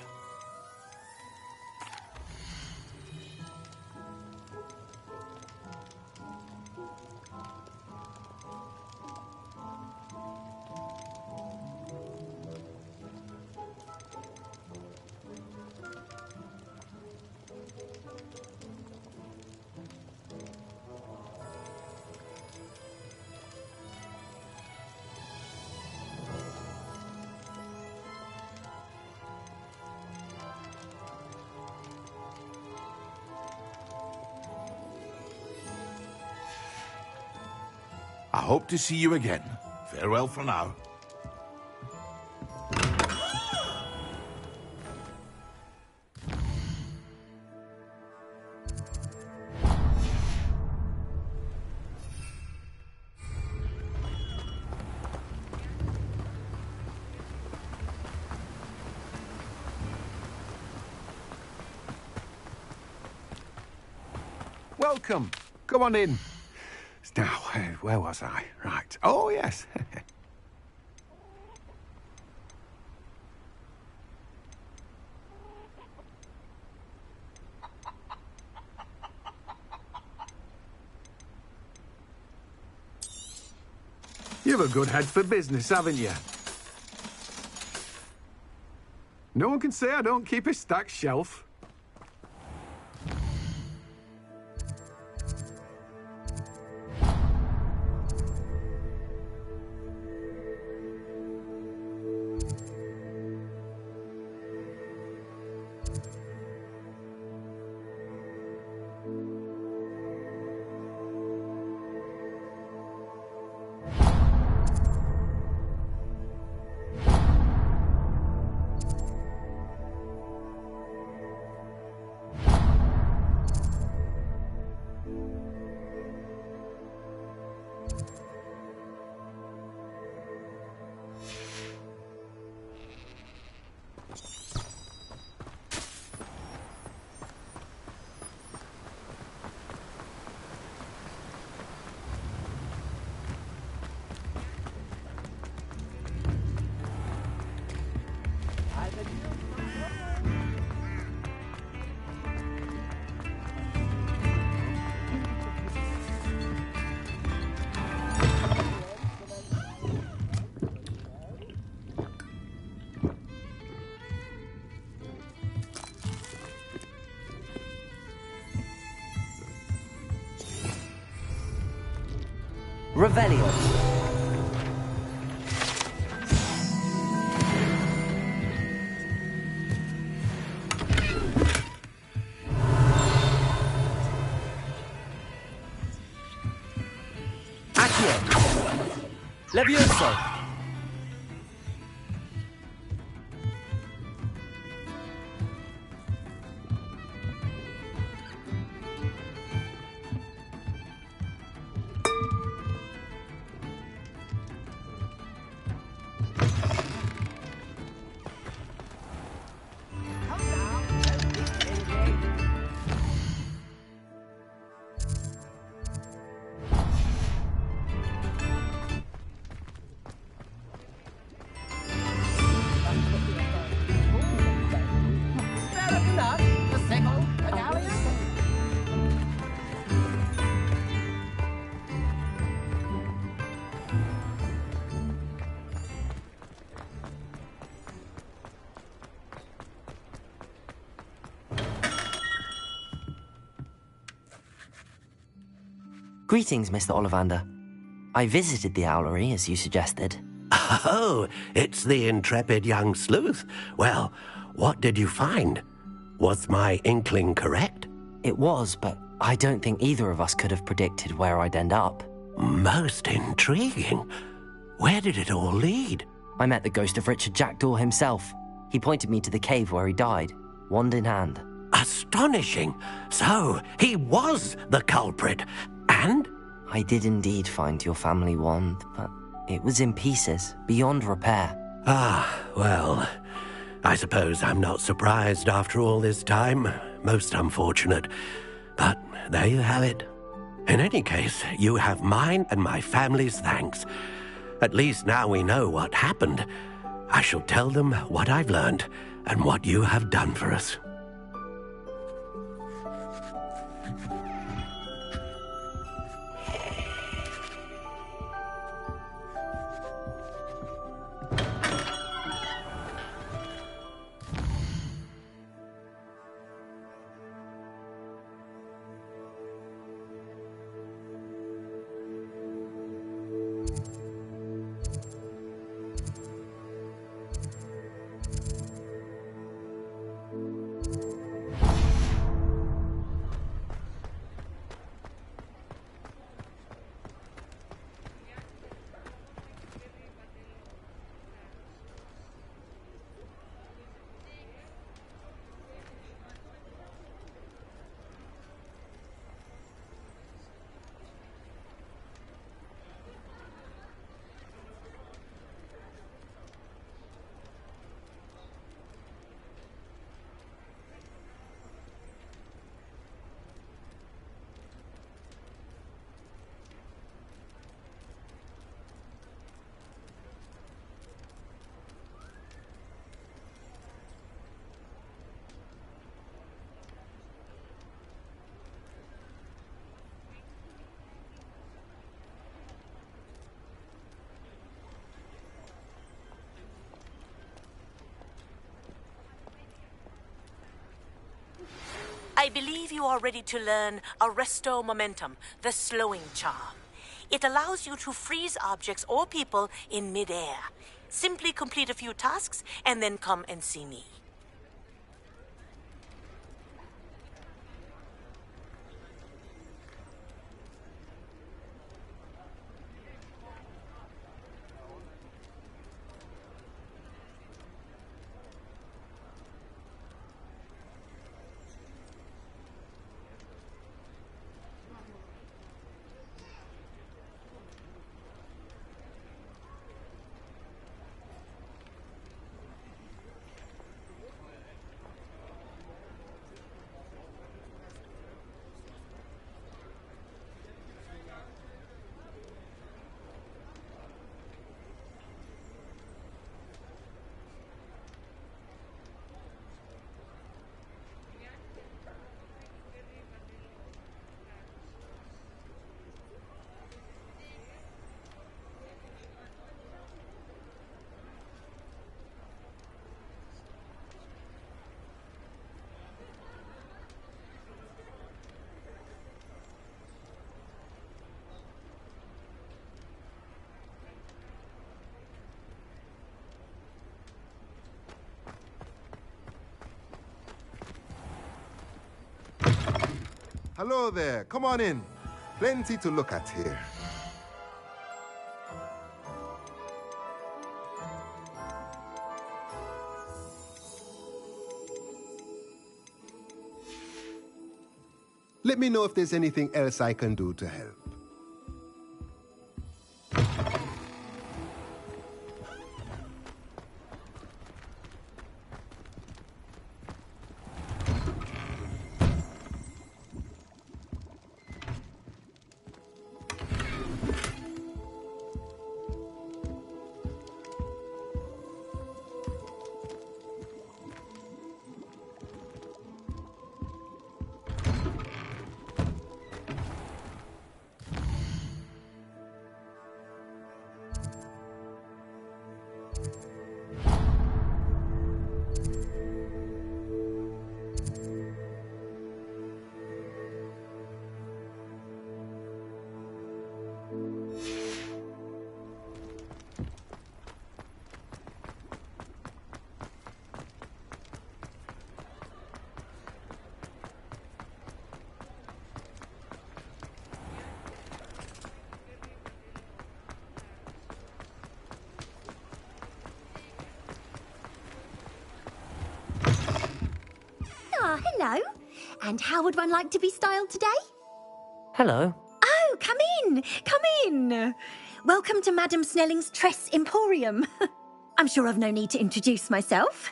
I hope to see you again. Farewell for now. Welcome. Come on in. Now, where was I? Right. Oh, yes. You've a good head for business, haven't you? No one can say I don't keep a stacked shelf. Revelio. Accio. Levioso. Greetings, Mr. Ollivander. I visited the owlery, as you suggested. Oh, it's the intrepid young sleuth. Well, what did you find? Was my inkling correct? It was, but I don't think either of us could have predicted where I'd end up. Most intriguing. Where did it all lead? I met the ghost of Richard Jackdaw himself. He pointed me to the cave where he died, wand in hand. Astonishing. So, he was the culprit. And? I did indeed find your family wand, but it was in pieces, beyond repair. Ah, well, I suppose I'm not surprised after all this time. Most unfortunate. But there you have it. In any case, you have mine and my family's thanks. At least now we know what happened. I shall tell them what I've learned and what you have done for us. I believe you are ready to learn Arresto Momentum, the slowing charm. It allows you to freeze objects or people in mid-air. Simply complete a few tasks and then come and see me. Hello there. Come on in. Plenty to look at here. Let me know if there's anything else I can do to help. Hello. And how would one like to be styled today? Hello. Oh, come in. Come in. Welcome to Madam Snelling's Tress Emporium. I'm sure I've no need to introduce myself.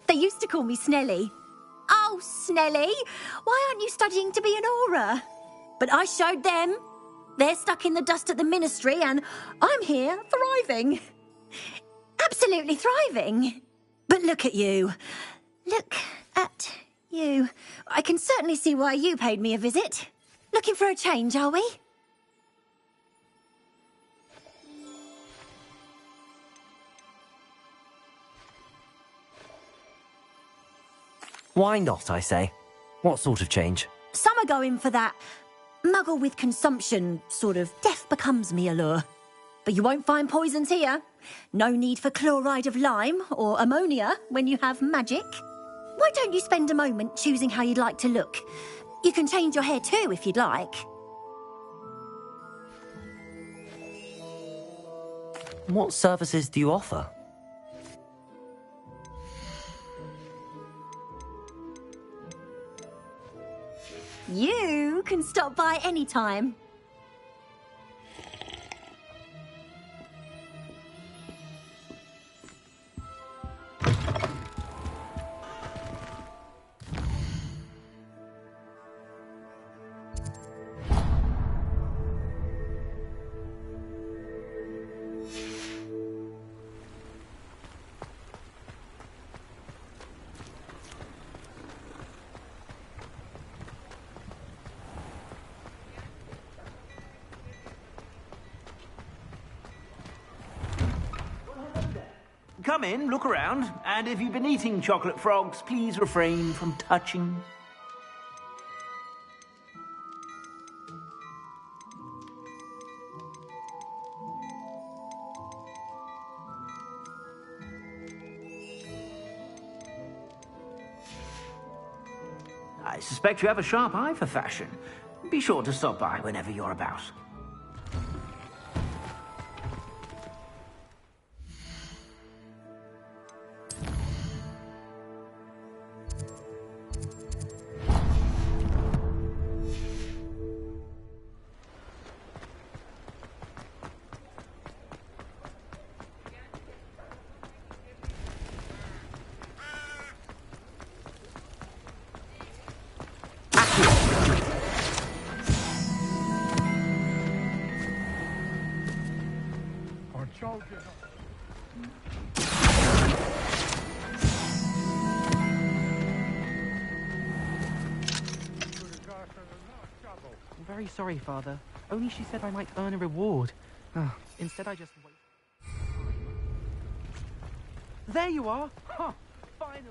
They used to call me Snelly. Oh, Snelly, why aren't you studying to be an aura? But I showed them. They're stuck in the dust at the ministry, and I'm here thriving. Absolutely thriving. But look at you. Look at you. I can certainly see why you paid me a visit. Looking for a change, are we? Why not, I say? What sort of change? Some are going for that muggle with consumption, sort of death becomes me allure. But you won't find poisons here. No need for chloride of lime or ammonia when you have magic. Why don't you spend a moment choosing how you'd like to look? You can change your hair too if you'd like. What services do you offer? You can stop by any time. Come in, look around, and if you've been eating chocolate frogs, please refrain from touching. I suspect you have a sharp eye for fashion. Be sure to stop by whenever you're about. I'm very sorry, Father. Only she said I might earn a reward. Instead, I just wait. There you are! Huh, finally!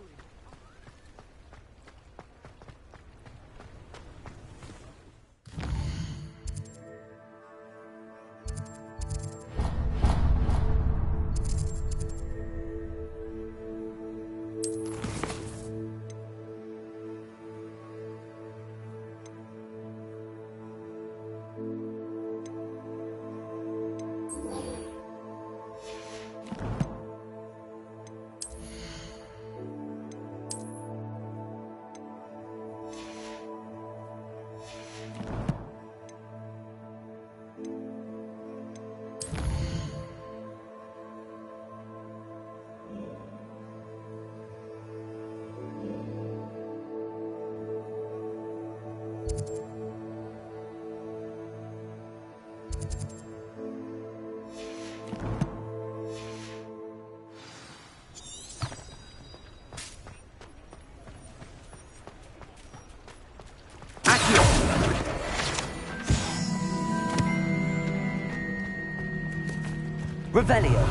Revelio.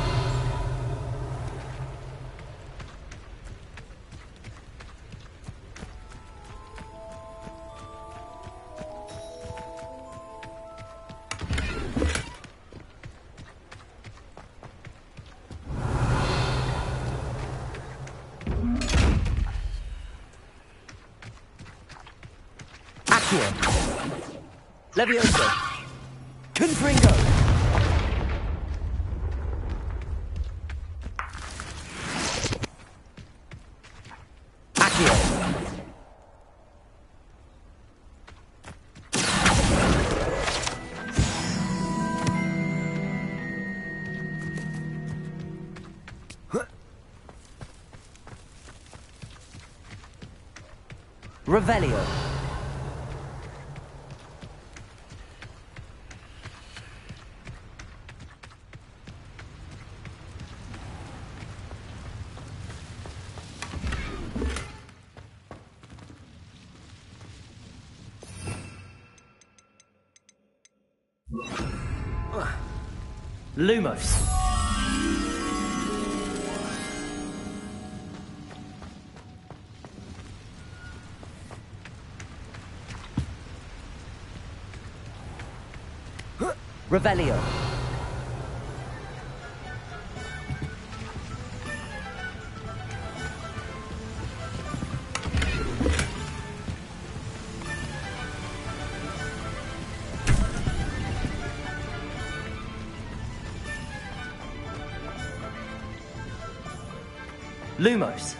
Accio. Levioso. Confringo. Revelio. Lumos. Revelio. Lumos.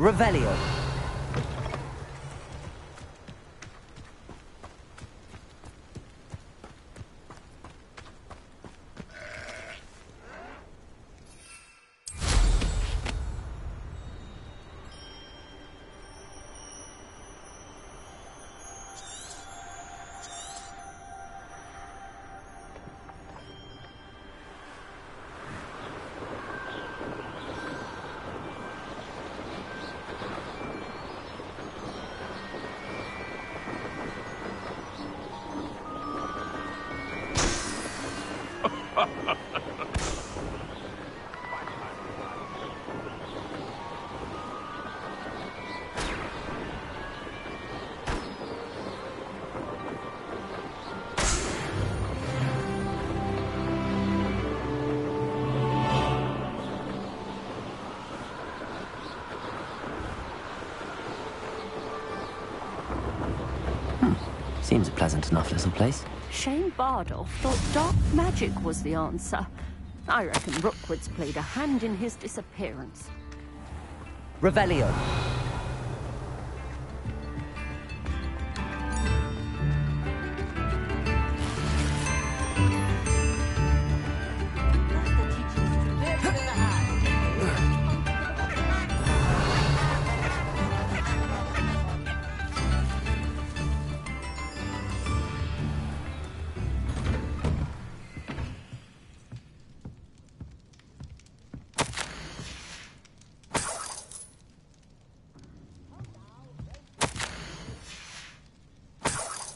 Revelio. Seems a pleasant enough little place. Shane Bardolph thought dark magic was the answer. I reckon Rookwood's played a hand in his disappearance. Revelio.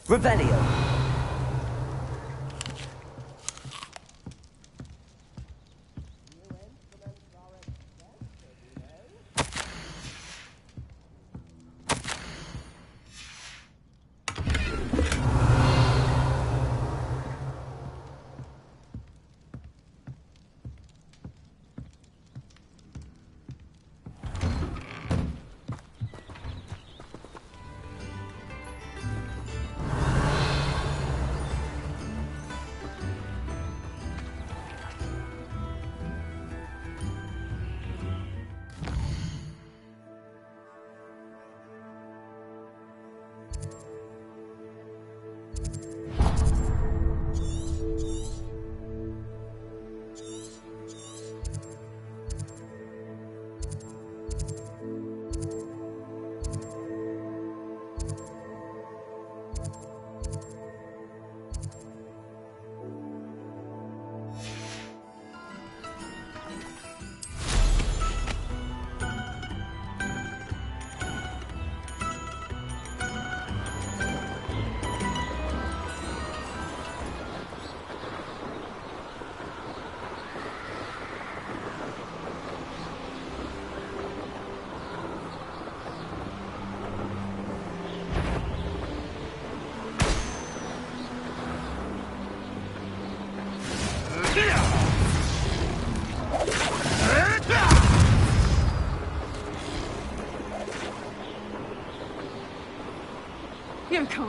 Revelio.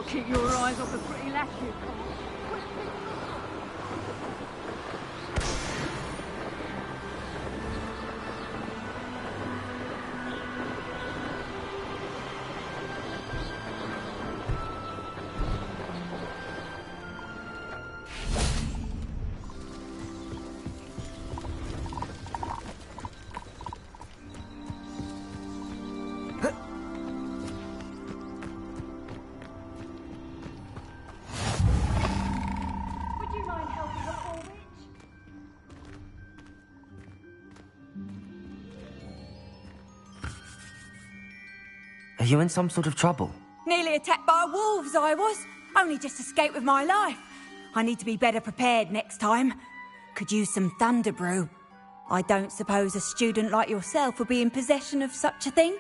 Keep your eyes off the pretty lass you got. Are you in some sort of trouble? Nearly attacked by wolves, I was. Only just escaped with my life. I need to be better prepared next time. Could use some thunder brew. I don't suppose a student like yourself would be in possession of such a thing?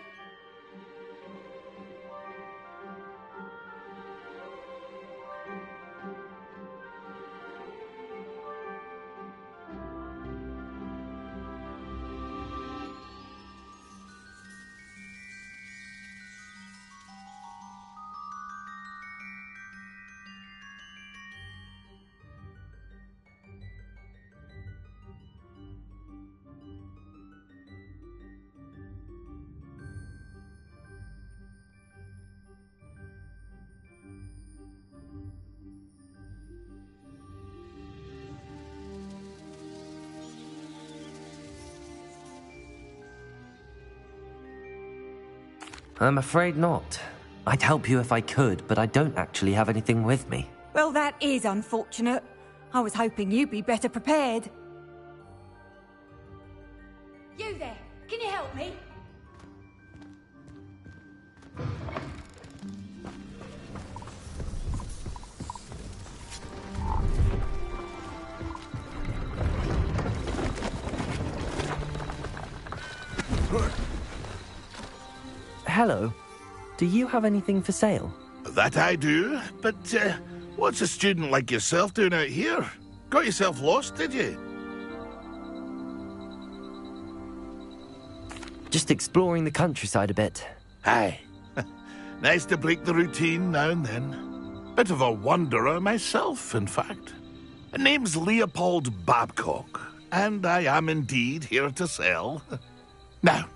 I'm afraid not. I'd help you if I could, but I don't actually have anything with me. Well, that is unfortunate. I was hoping you'd be better prepared. You there, can you help me? Hello. Do you have anything for sale? That I do, but what's a student like yourself doing out here? Got yourself lost, did you? Just exploring the countryside a bit. Aye. Nice to break the routine now and then. Bit of a wanderer myself, in fact. My name's Leopold Babcock, and I am indeed here to sell. Now,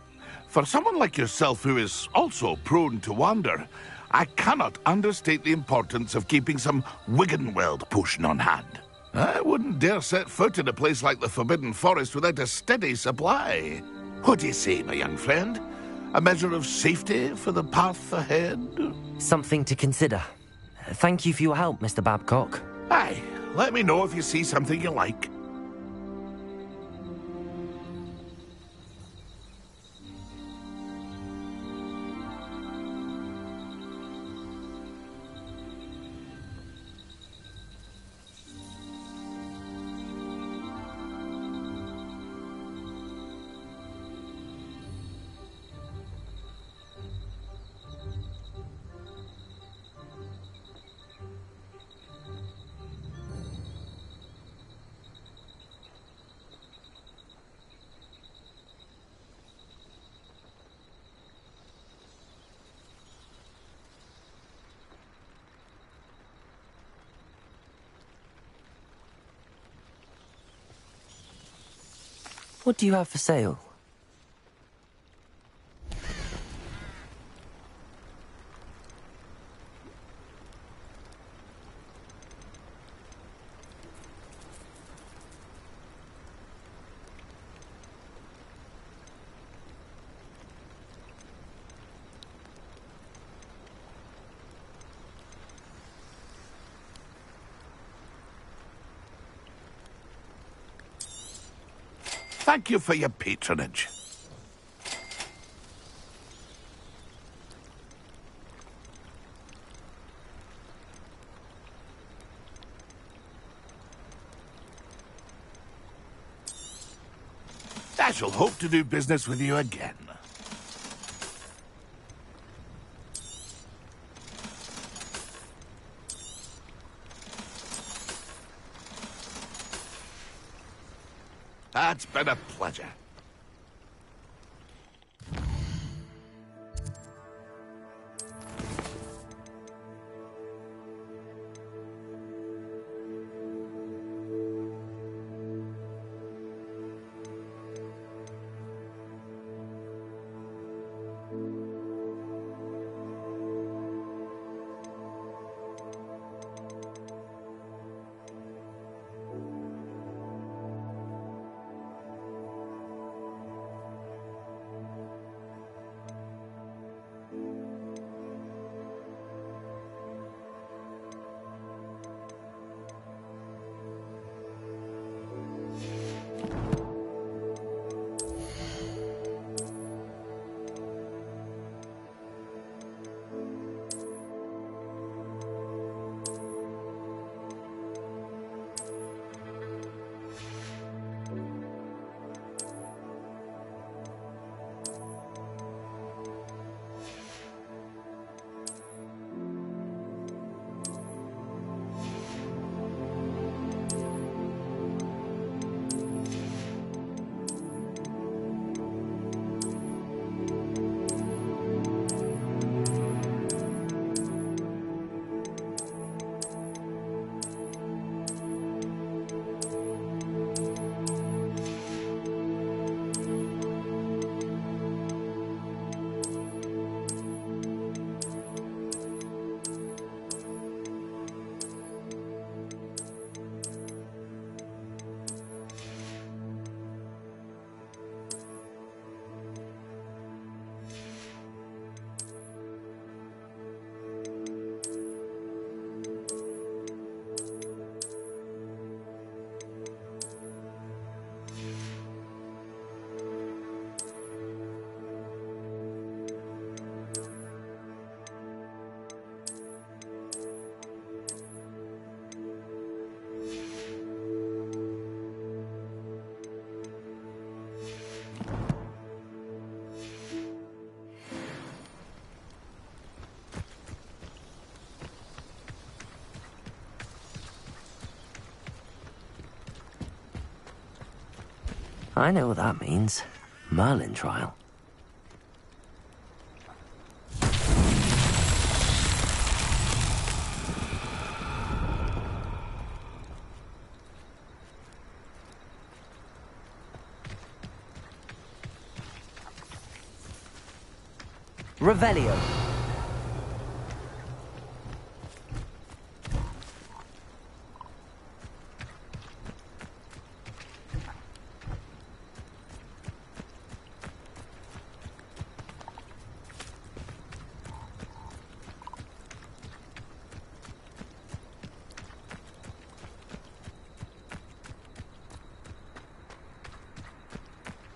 for someone like yourself who is also prone to wander, I cannot understate the importance of keeping some Wiggenweld potion on hand. I wouldn't dare set foot in a place like the Forbidden Forest without a steady supply. What do you say, my young friend? A measure of safety for the path ahead? Something to consider. Thank you for your help, Mr. Babcock. Aye, let me know if you see something you like. What do you have for sale? Thank you for your patronage. I shall hope to do business with you again. It's been a pleasure. I know what that means. Merlin trial. Revelio.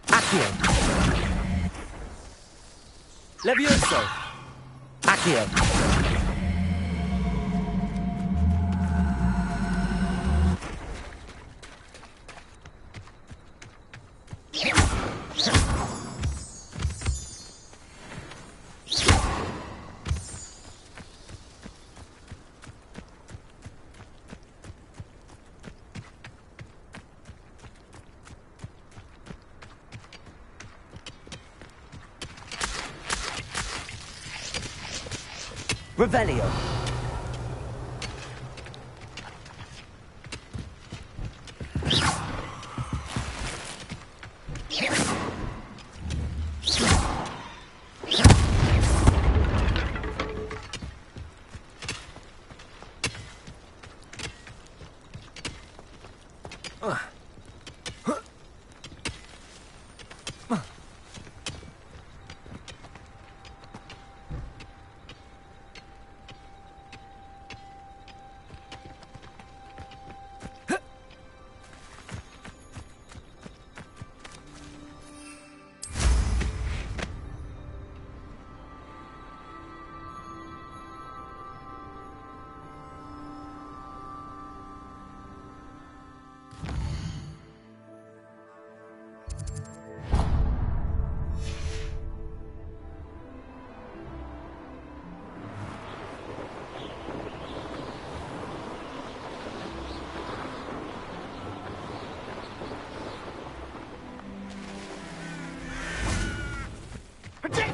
Accio. Levioso. Accio. Revelio.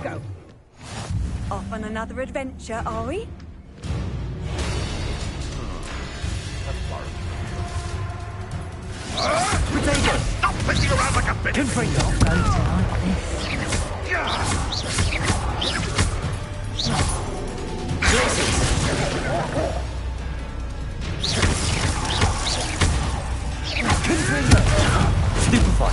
Go. Off on another adventure, are we? Potato! Stop pissing around like a bitch! Confringo. Go tonight, Confringo. Stupefy.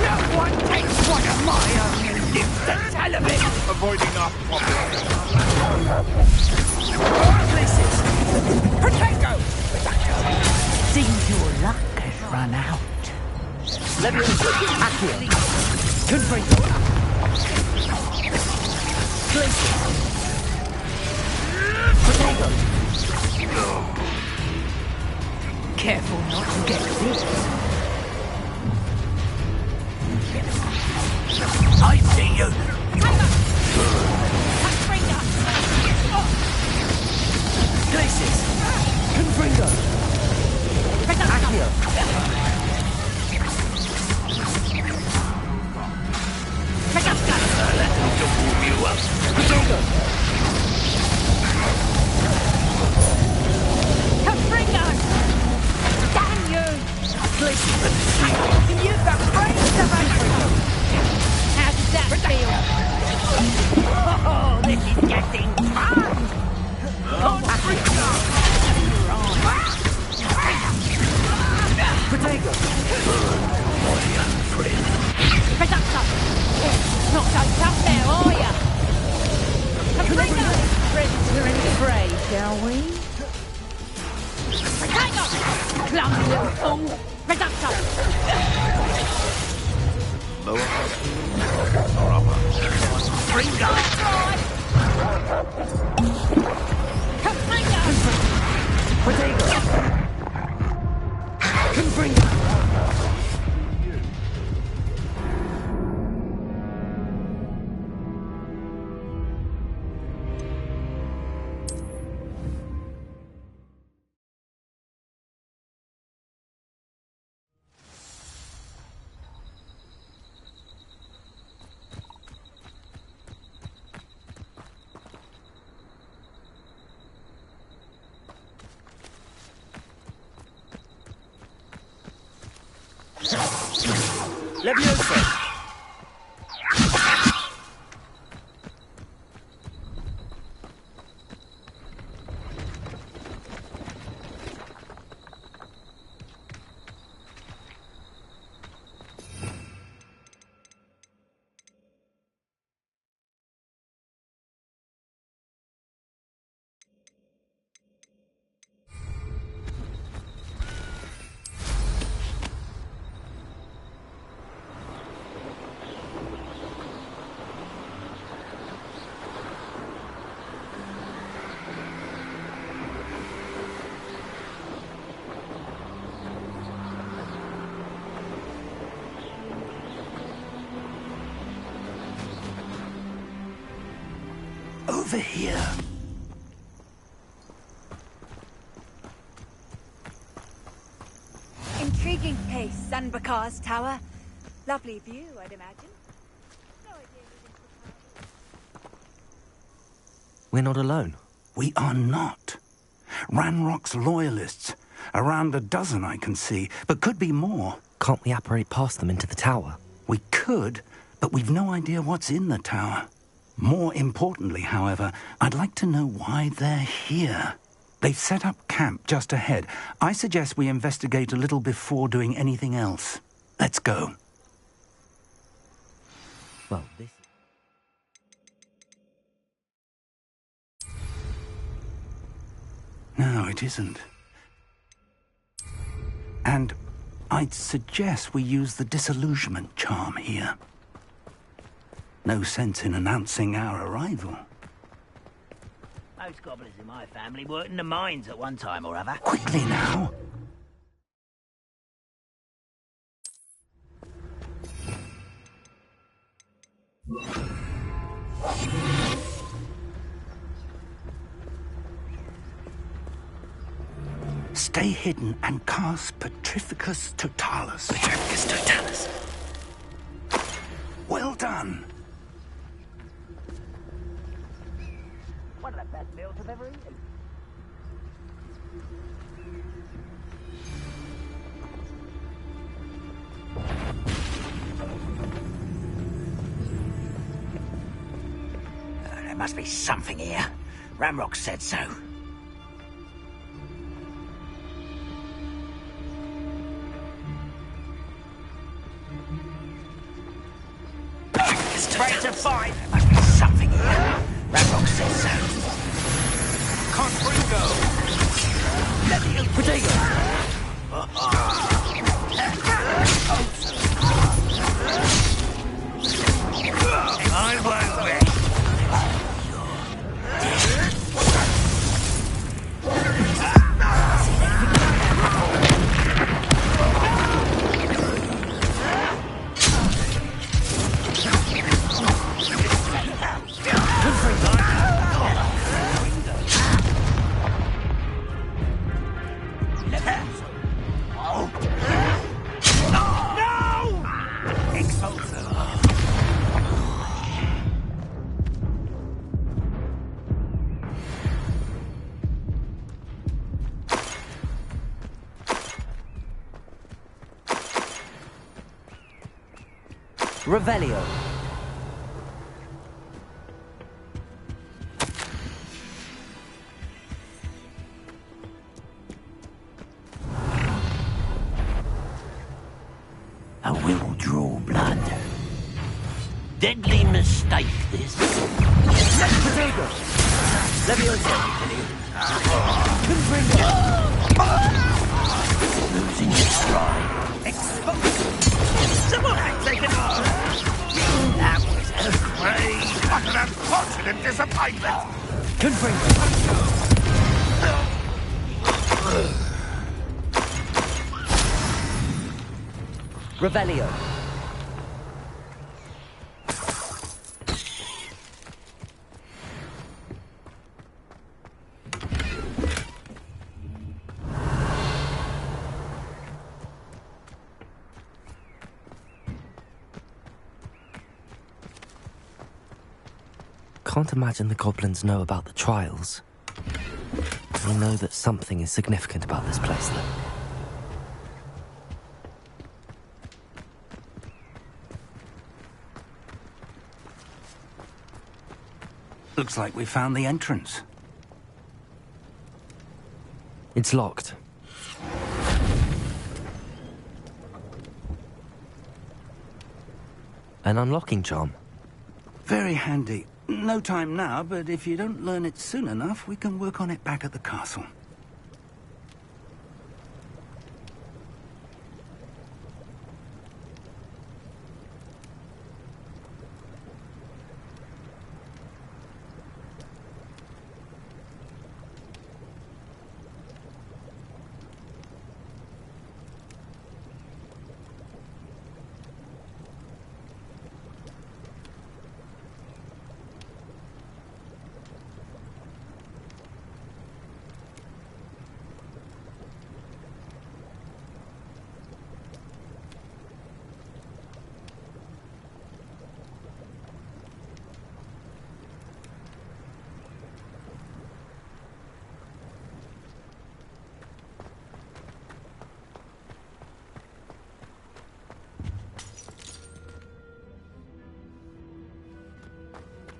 No one takes one of my own and lives to tell of it! Avoiding our Places. Potato! Seems your luck has run out. Levioso. Accio. Confringo. Places. Potato. Careful not to get this. I see you! Places. Confringo. Accio. Let them to warm you up. Potato. Confringo! Damn you! Places. You've got brains of Confringo! How does that feel? Oh, this is getting fun! Potato. Reducto! Not so tough now, are ya? Confringo! Ready to any fray, shall we? Potato! Clumsy little fool! Reducto! Lower or upper? Confringo! Confringo! Potato. Confringo. Leviosa! Over here. Intriguing place, Sanbakar's tower. Lovely view, I'd imagine. We're not alone. We are not. Ranrock's loyalists. Around a dozen I can see, but could be more. Can't we apparate past them into the tower? We could, but we've no idea what's in the tower. More importantly, however, I'd like to know why they're here. They've set up camp just ahead. I suggest we investigate a little before doing anything else. Let's go. Well, this... No, it isn't. And I'd suggest we use the disillusionment charm here. No sense in announcing our arrival. Most goblins in my family worked in the mines at one time or other. Quickly now! Stay hidden and cast Petrificus Totalis. Petrificus Totalis. Well done. One of the best meals I've ever eaten. There must be something here. Ramrock said so. Straight to fight. There must be something here. Ramrock says so. Confringo. Let me in. Potato. I'm blown away. Revelio. I will draw blood. Deadly mistake, this. Potato. Leviosa. Confringo. Losing your stride. Someone has taken off. That was a Praise, what an unfortunate disappointment! Confringo. Revelio. Can't imagine the goblins know about the trials. They know that something is significant about this place, though. Looks like we found the entrance. It's locked. An unlocking charm. Very handy. No time now, but if you don't learn it soon enough, we can work on it back at the castle.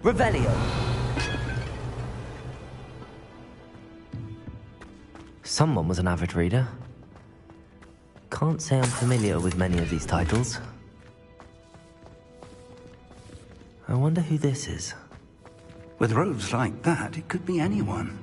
Revelio. Someone was an avid reader. Can't say I'm familiar with many of these titles. I wonder who this is. With robes like that, it could be anyone.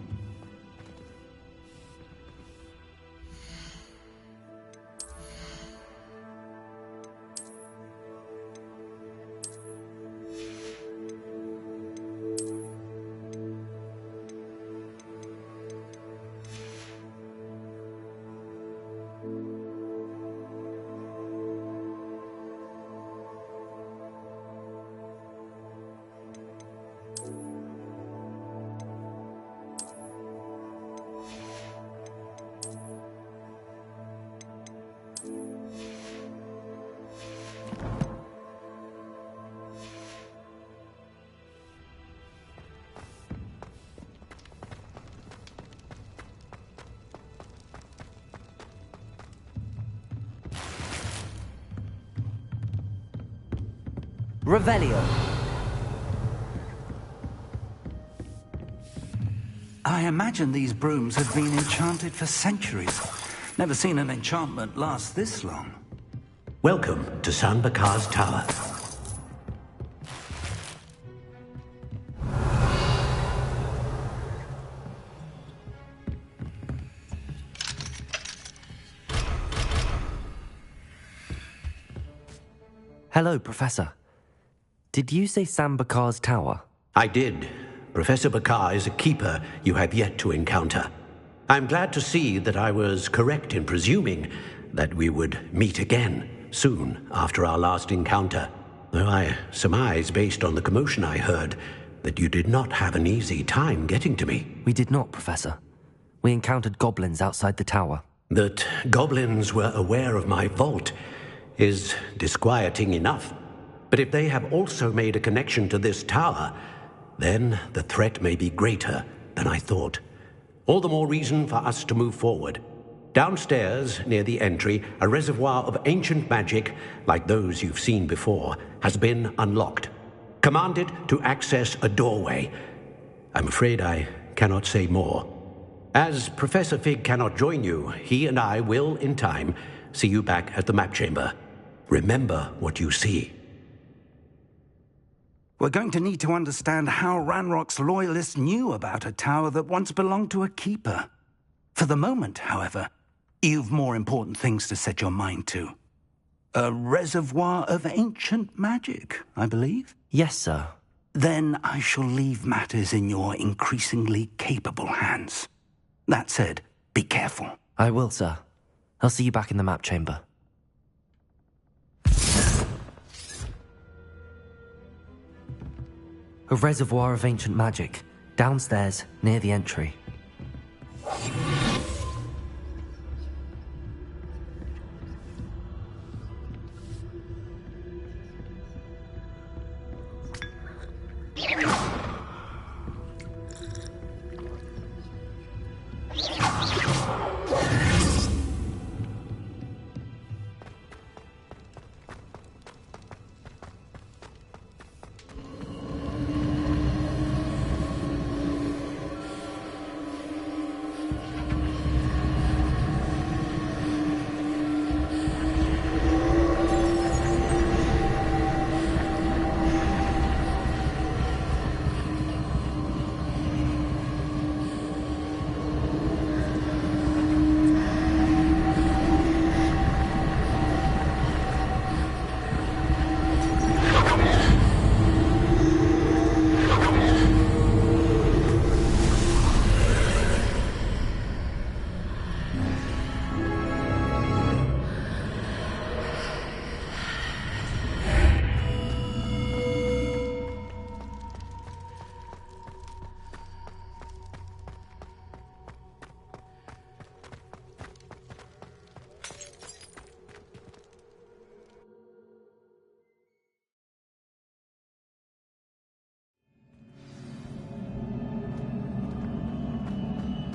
Revelio. I imagine these brooms have been enchanted for centuries. Never seen an enchantment last this long. Welcome to San Bakar's Tower. Hello, Professor. Did you say San Bakar's Tower? I did. Professor Bakar is a keeper you have yet to encounter. I'm glad to see that I was correct in presuming that we would meet again soon after our last encounter, though I surmise, based on the commotion I heard, that you did not have an easy time getting to me. We did not, Professor. We encountered goblins outside the tower. That goblins were aware of my vault is disquieting enough. But if they have also made a connection to this tower, then the threat may be greater than I thought. All the more reason for us to move forward. Downstairs, near the entry, a reservoir of ancient magic, like those you've seen before, has been unlocked. Commanded to access a doorway. I'm afraid I cannot say more. As Professor Fig cannot join you, he and I will, in time, see you back at the map chamber. Remember what you see. We're going to need to understand how Ranrock's loyalists knew about a tower that once belonged to a keeper. For the moment, however, you've more important things to set your mind to. A reservoir of ancient magic, I believe? Yes, sir. Then I shall leave matters in your increasingly capable hands. That said, be careful. I will, sir. I'll see you back in the map chamber. A reservoir of ancient magic, downstairs, near the entry.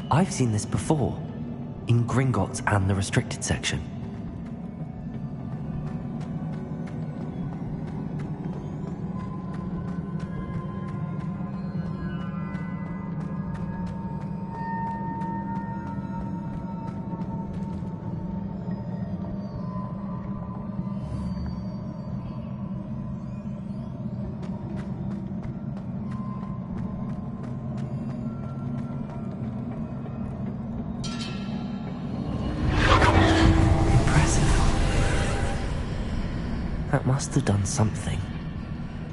I've seen this before, in Gringotts and the restricted section. That must have done something.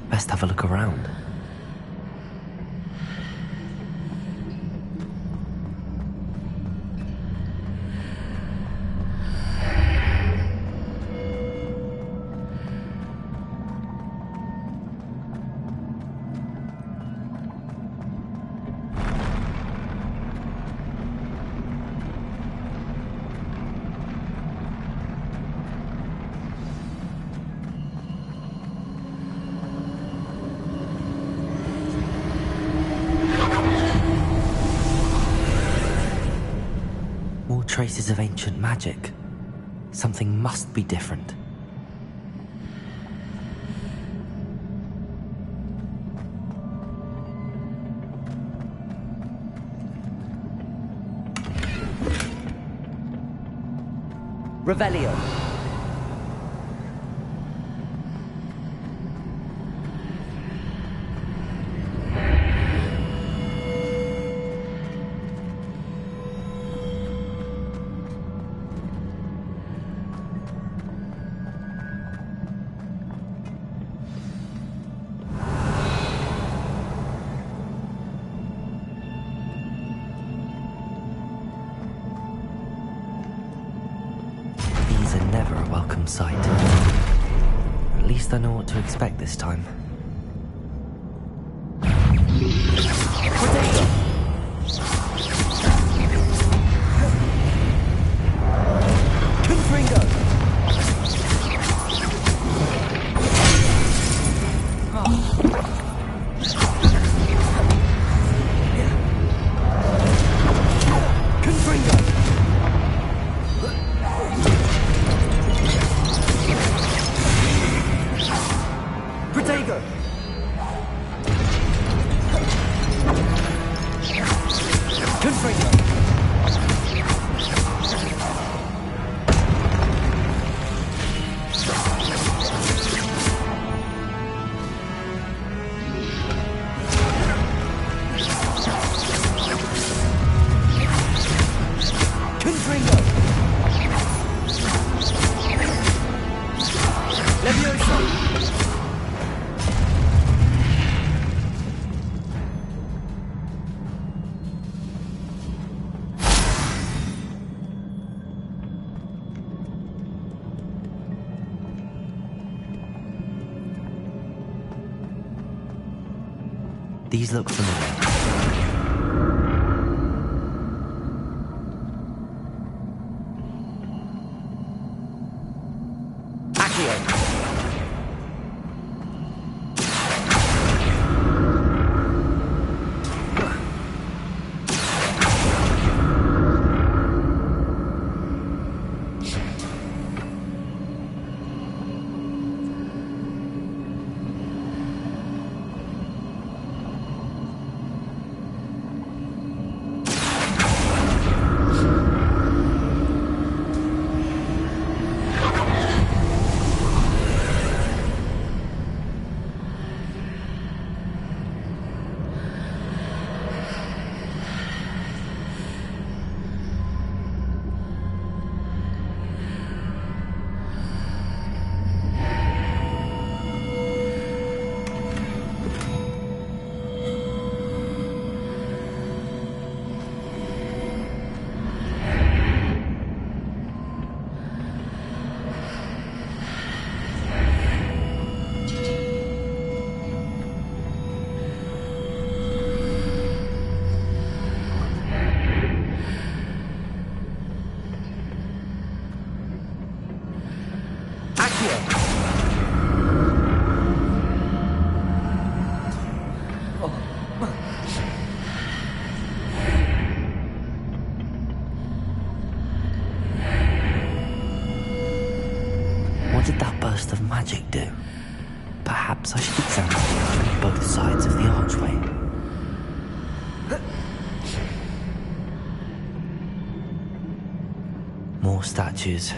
Best have a look around. Traces of ancient magic. Something must be different. Revelio. Never a welcome sight. At least I know what to expect this time. These look familiar. both sides of the archway. More statues.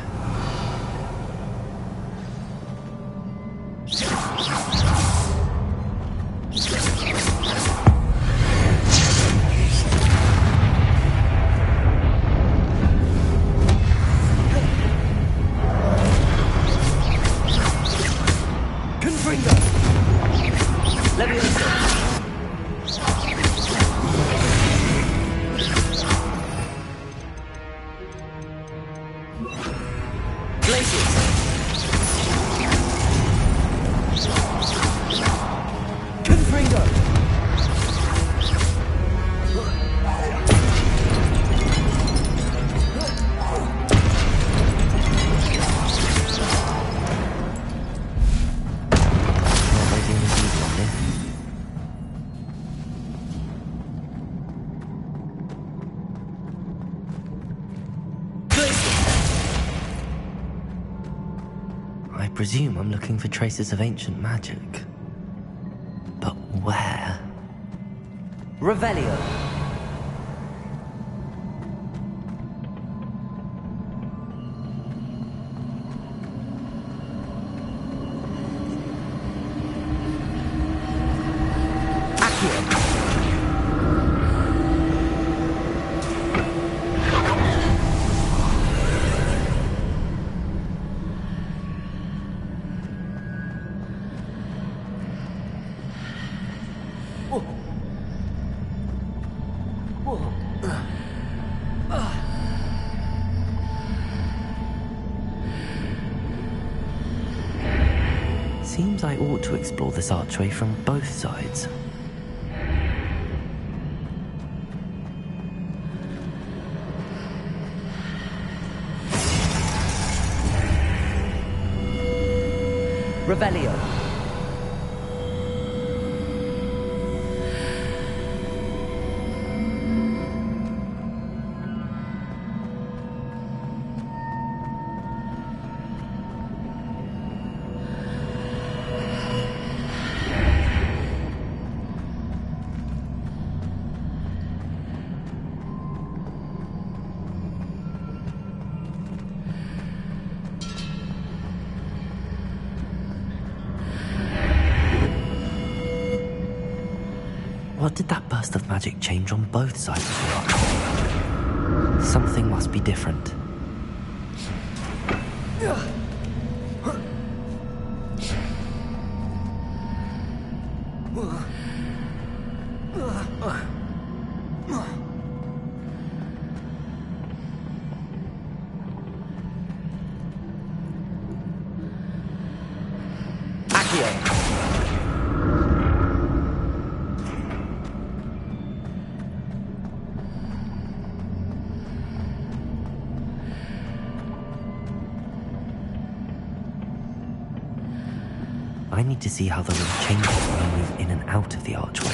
I presume I'm looking for traces of ancient magic. But where? Revelio! Seems I ought to explore this archway from both sides. Revelio. What did that burst of magic change on both sides of the archway? Something must be different. I need to see how the room changes when I move in and out of the archway.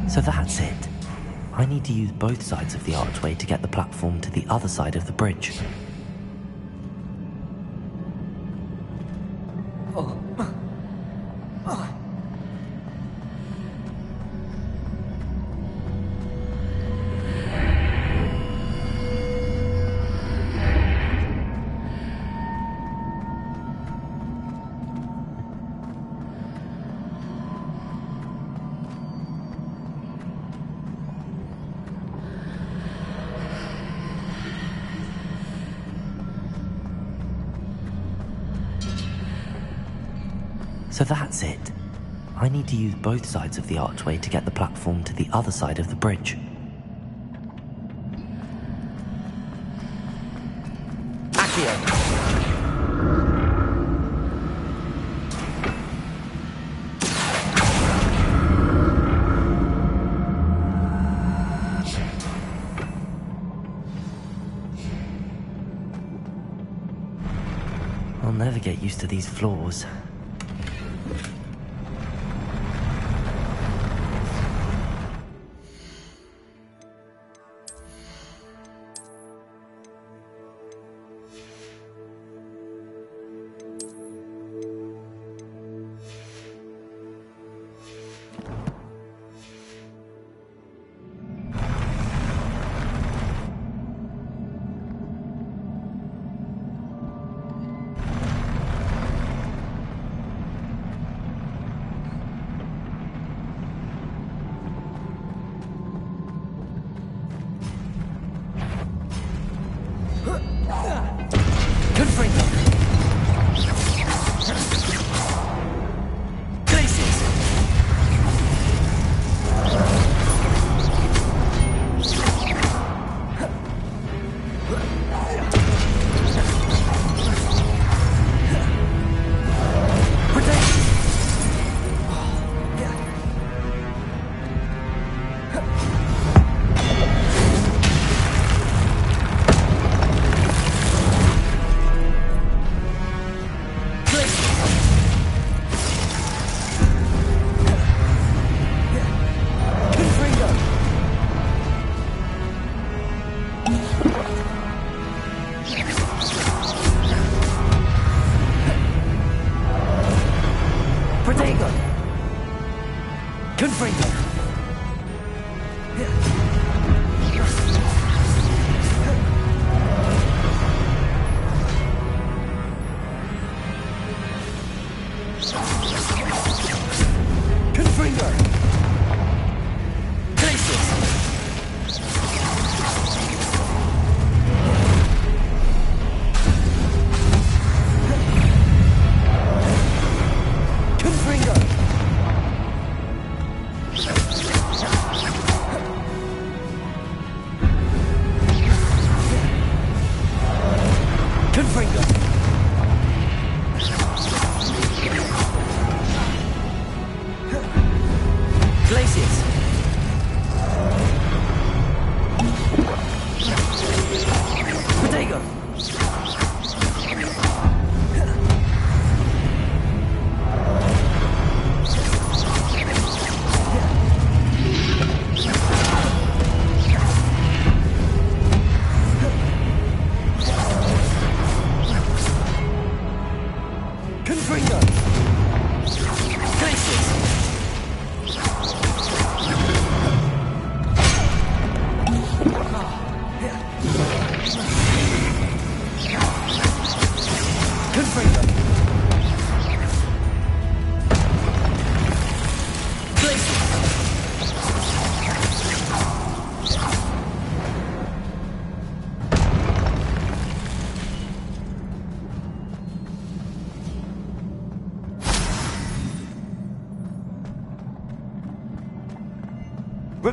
So that's it. I need to use both sides of the archway to get the platform to the other side of the bridge. So that's it. I need to use both sides of the archway to get the platform to the other side of the bridge. Accio! get used to these floors.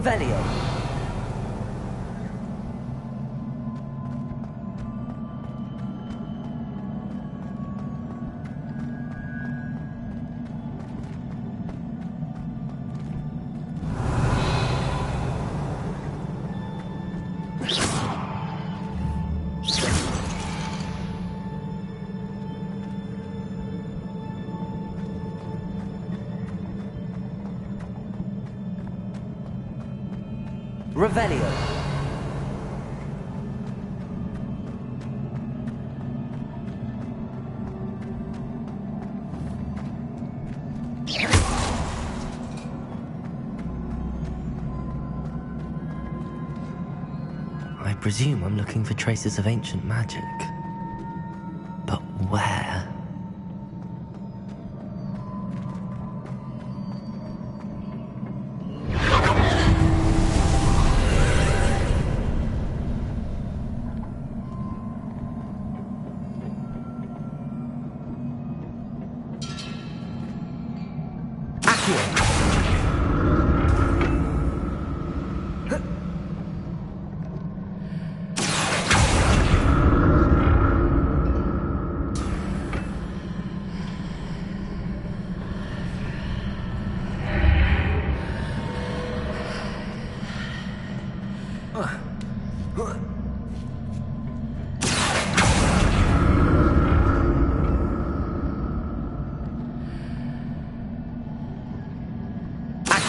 Revelio. Revelio. I presume I'm looking for traces of ancient magic. But where?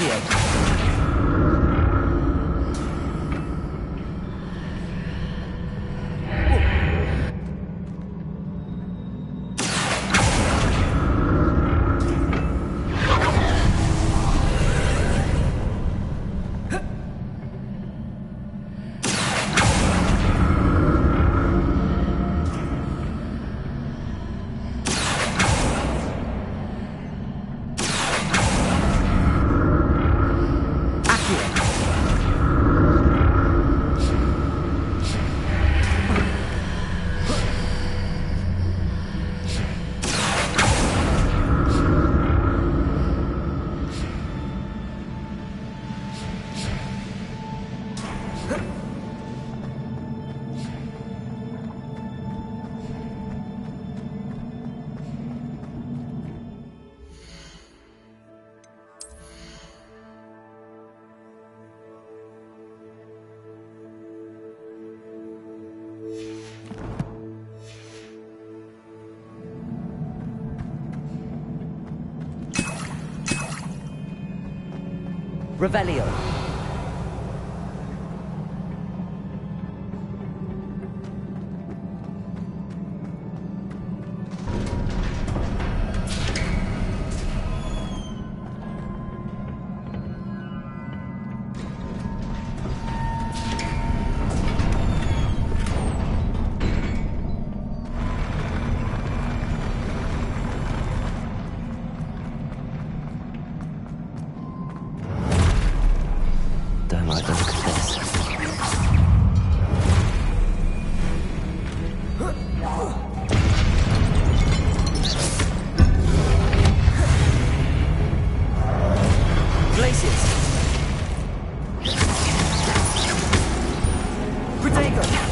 Accio. Revelio. Don't like the look of this. Glaciers. Protego.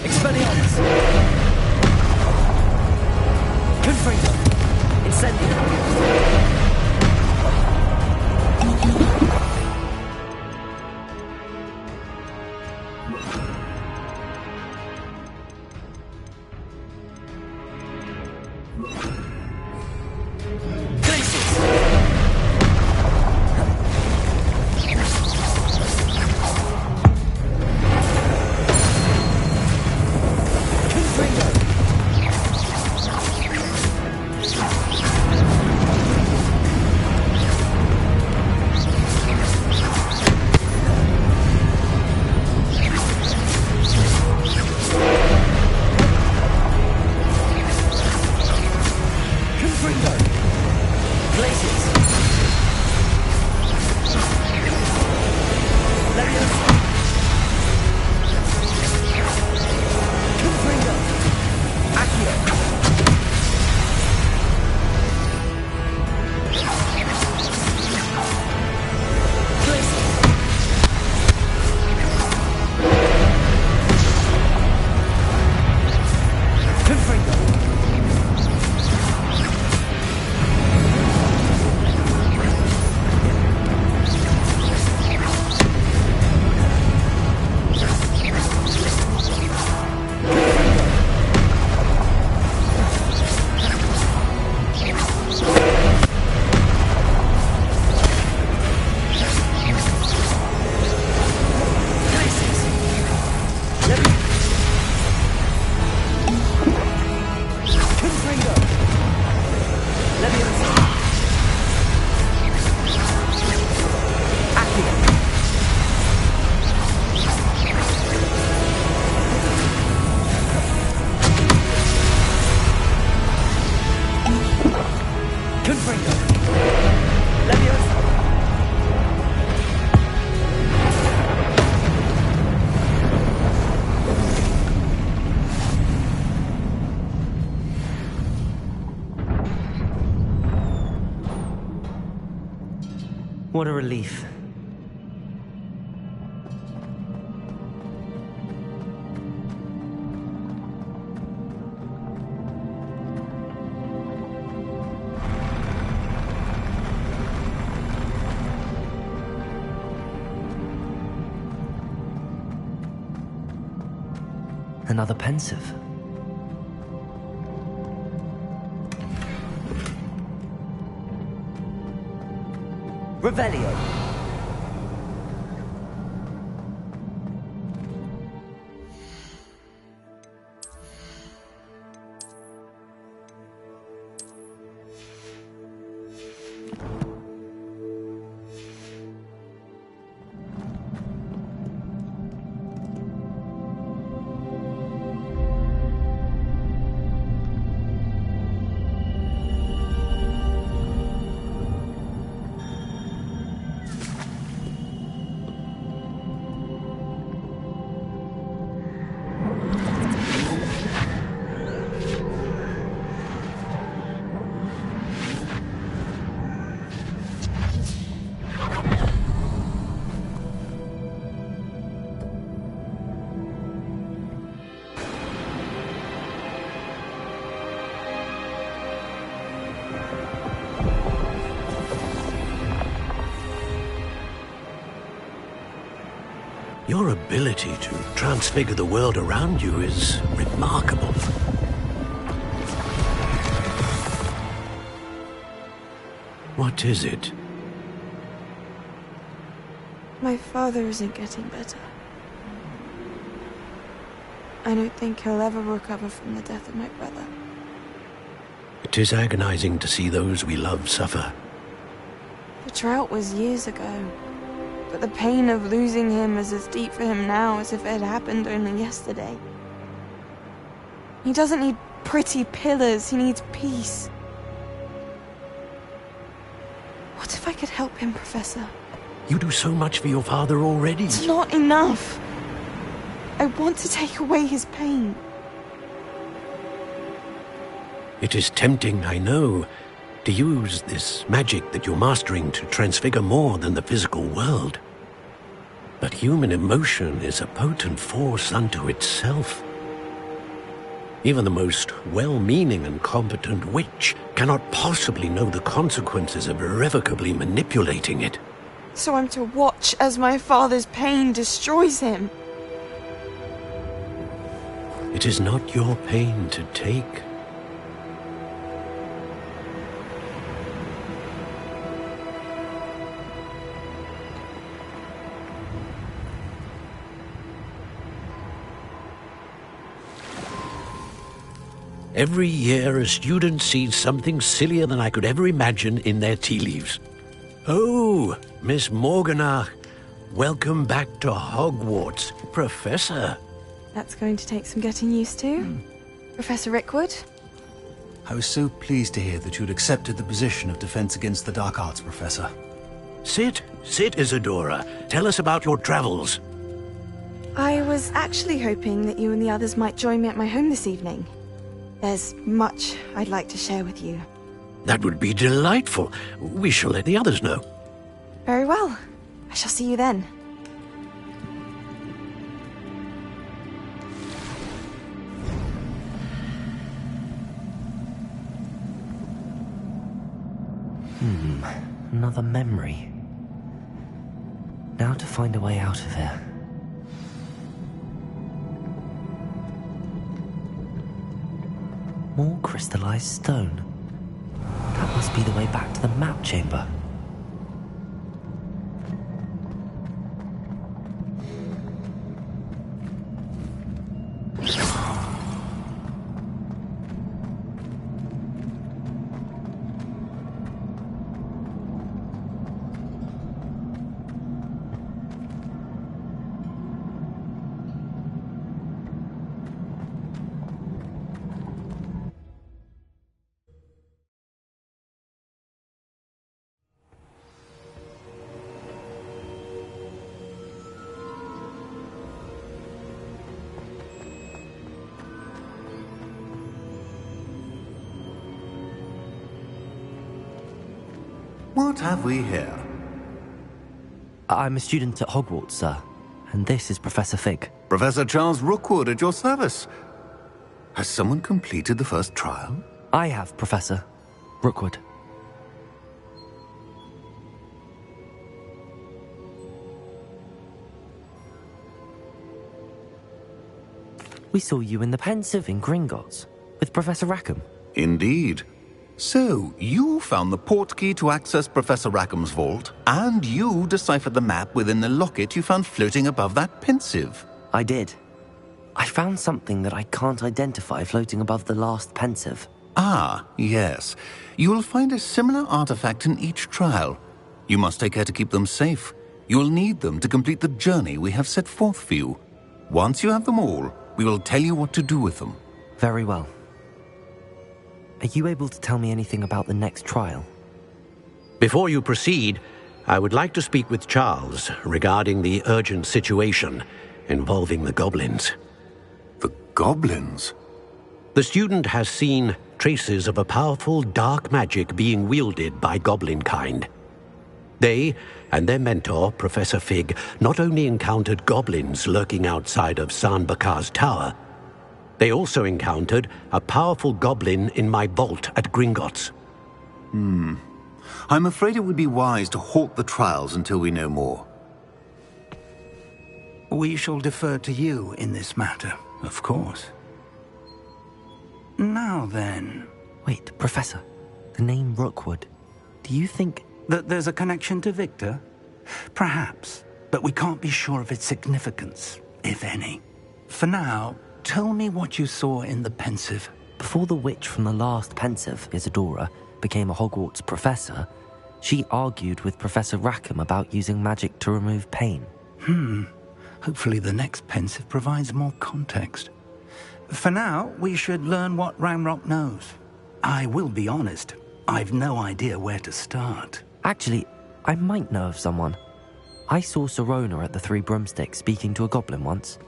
Expelliarmus! Confringo! Incendio! What a relief. Another pensive. Revelio. Your ability to transfigure the world around you is remarkable. What is it? My father isn't getting better. I don't think he'll ever recover from the death of my brother. It is agonizing to see those we love suffer. The drought was years ago, but the pain of losing him is as deep for him now as if it had happened only yesterday. He doesn't need pretty pillars, he needs peace. What if I could help him, Professor? You do so much for your father already. It's not enough. I want to take away his pain. It is tempting, I know, to use this magic that you're mastering to transfigure more than the physical world. But human emotion is a potent force unto itself. Even the most well-meaning and competent witch cannot possibly know the consequences of irrevocably manipulating it. So I'm to watch as my father's pain destroys him. It is not your pain to take. Every year, a student sees something sillier than I could ever imagine in their tea leaves. Oh, Miss Morganach, welcome back to Hogwarts, Professor. That's going to take some getting used to. Professor Rickwood? I was so pleased to hear that you'd accepted the position of Defense Against the Dark Arts, Professor. Sit, Isadora. Tell us about your travels. I was actually hoping that you and the others might join me at my home this evening. There's much I'd like to share with you. That would be delightful. We shall let the others know. Very well. I shall see you then. Another memory. Now to find a way out of here. More crystallized stone. That must be the way back to the map chamber. What have we here? I'm a student at Hogwarts, sir. And this is Professor Fig. Professor Charles Rookwood at your service. Has someone completed the first trial? I have, Professor Rookwood. We saw you in the Pensive in Gringotts with Professor Rackham. Indeed. So, you found the portkey to access Professor Rackham's vault, and you deciphered the map within the locket you found floating above that Pensive. I did. I found something that I can't identify floating above the last Pensive. Ah, yes. You will find a similar artifact in each trial. You must take care to keep them safe. You will need them to complete the journey we have set forth for you. Once you have them all, we will tell you what to do with them. Very well. Are you able to tell me anything about the next trial? Before you proceed, I would like to speak with Charles regarding the urgent situation involving the goblins. The goblins? The student has seen traces of a powerful dark magic being wielded by goblin kind. They and their mentor, Professor Fig, not only encountered goblins lurking outside of San Bakar's tower, they also encountered a powerful goblin in my vault at Gringotts. I'm afraid it would be wise to halt the trials until we know more. We shall defer to you in this matter, of course. Now then... Wait, Professor. The name Rookwood. Do you think... that there's a connection to Victor? Perhaps, but we can't be sure of its significance, if any. For now, tell me what you saw in the Pensive. Before the witch from the last Pensive, Isadora, became a Hogwarts professor, she argued with Professor Rackham about using magic to remove pain. Hopefully the next Pensive provides more context. For now, we should learn what Ranrock knows. I will be honest, I've no idea where to start. Actually, I might know of someone. I saw Sirona at the Three Broomsticks speaking to a goblin once.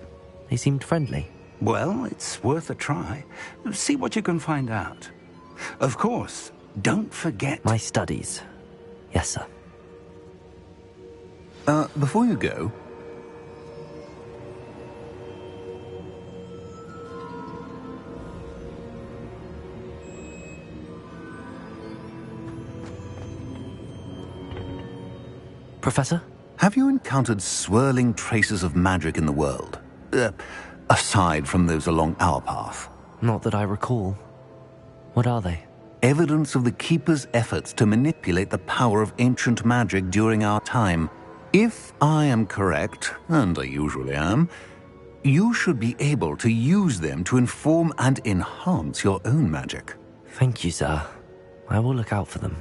They seemed friendly. Well, it's worth a try. See what you can find out. Of course, don't forget... My studies. Yes, sir. Before you go... Professor? Have you encountered swirling traces of magic in the world? Aside from those along our path? Not that I recall. What are they? Evidence of the Keeper's efforts to manipulate the power of ancient magic during our time. If I am correct, and I usually am, you should be able to use them to inform and enhance your own magic. Thank you, sir. I will look out for them.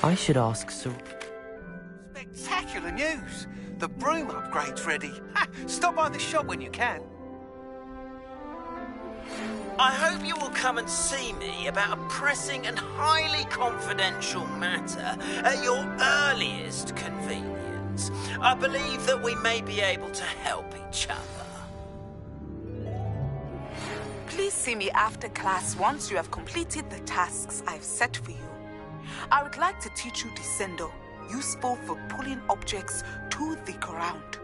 I should ask Sir... Spectacular news! The broom upgrade's ready. Stop by the shop when you can. I hope you will come and see me about a pressing and highly confidential matter at your earliest convenience. I believe that we may be able to help each other. Please see me after class once you have completed the tasks I've set for you. I would like to teach you Descendo, useful for pulling objects to the ground.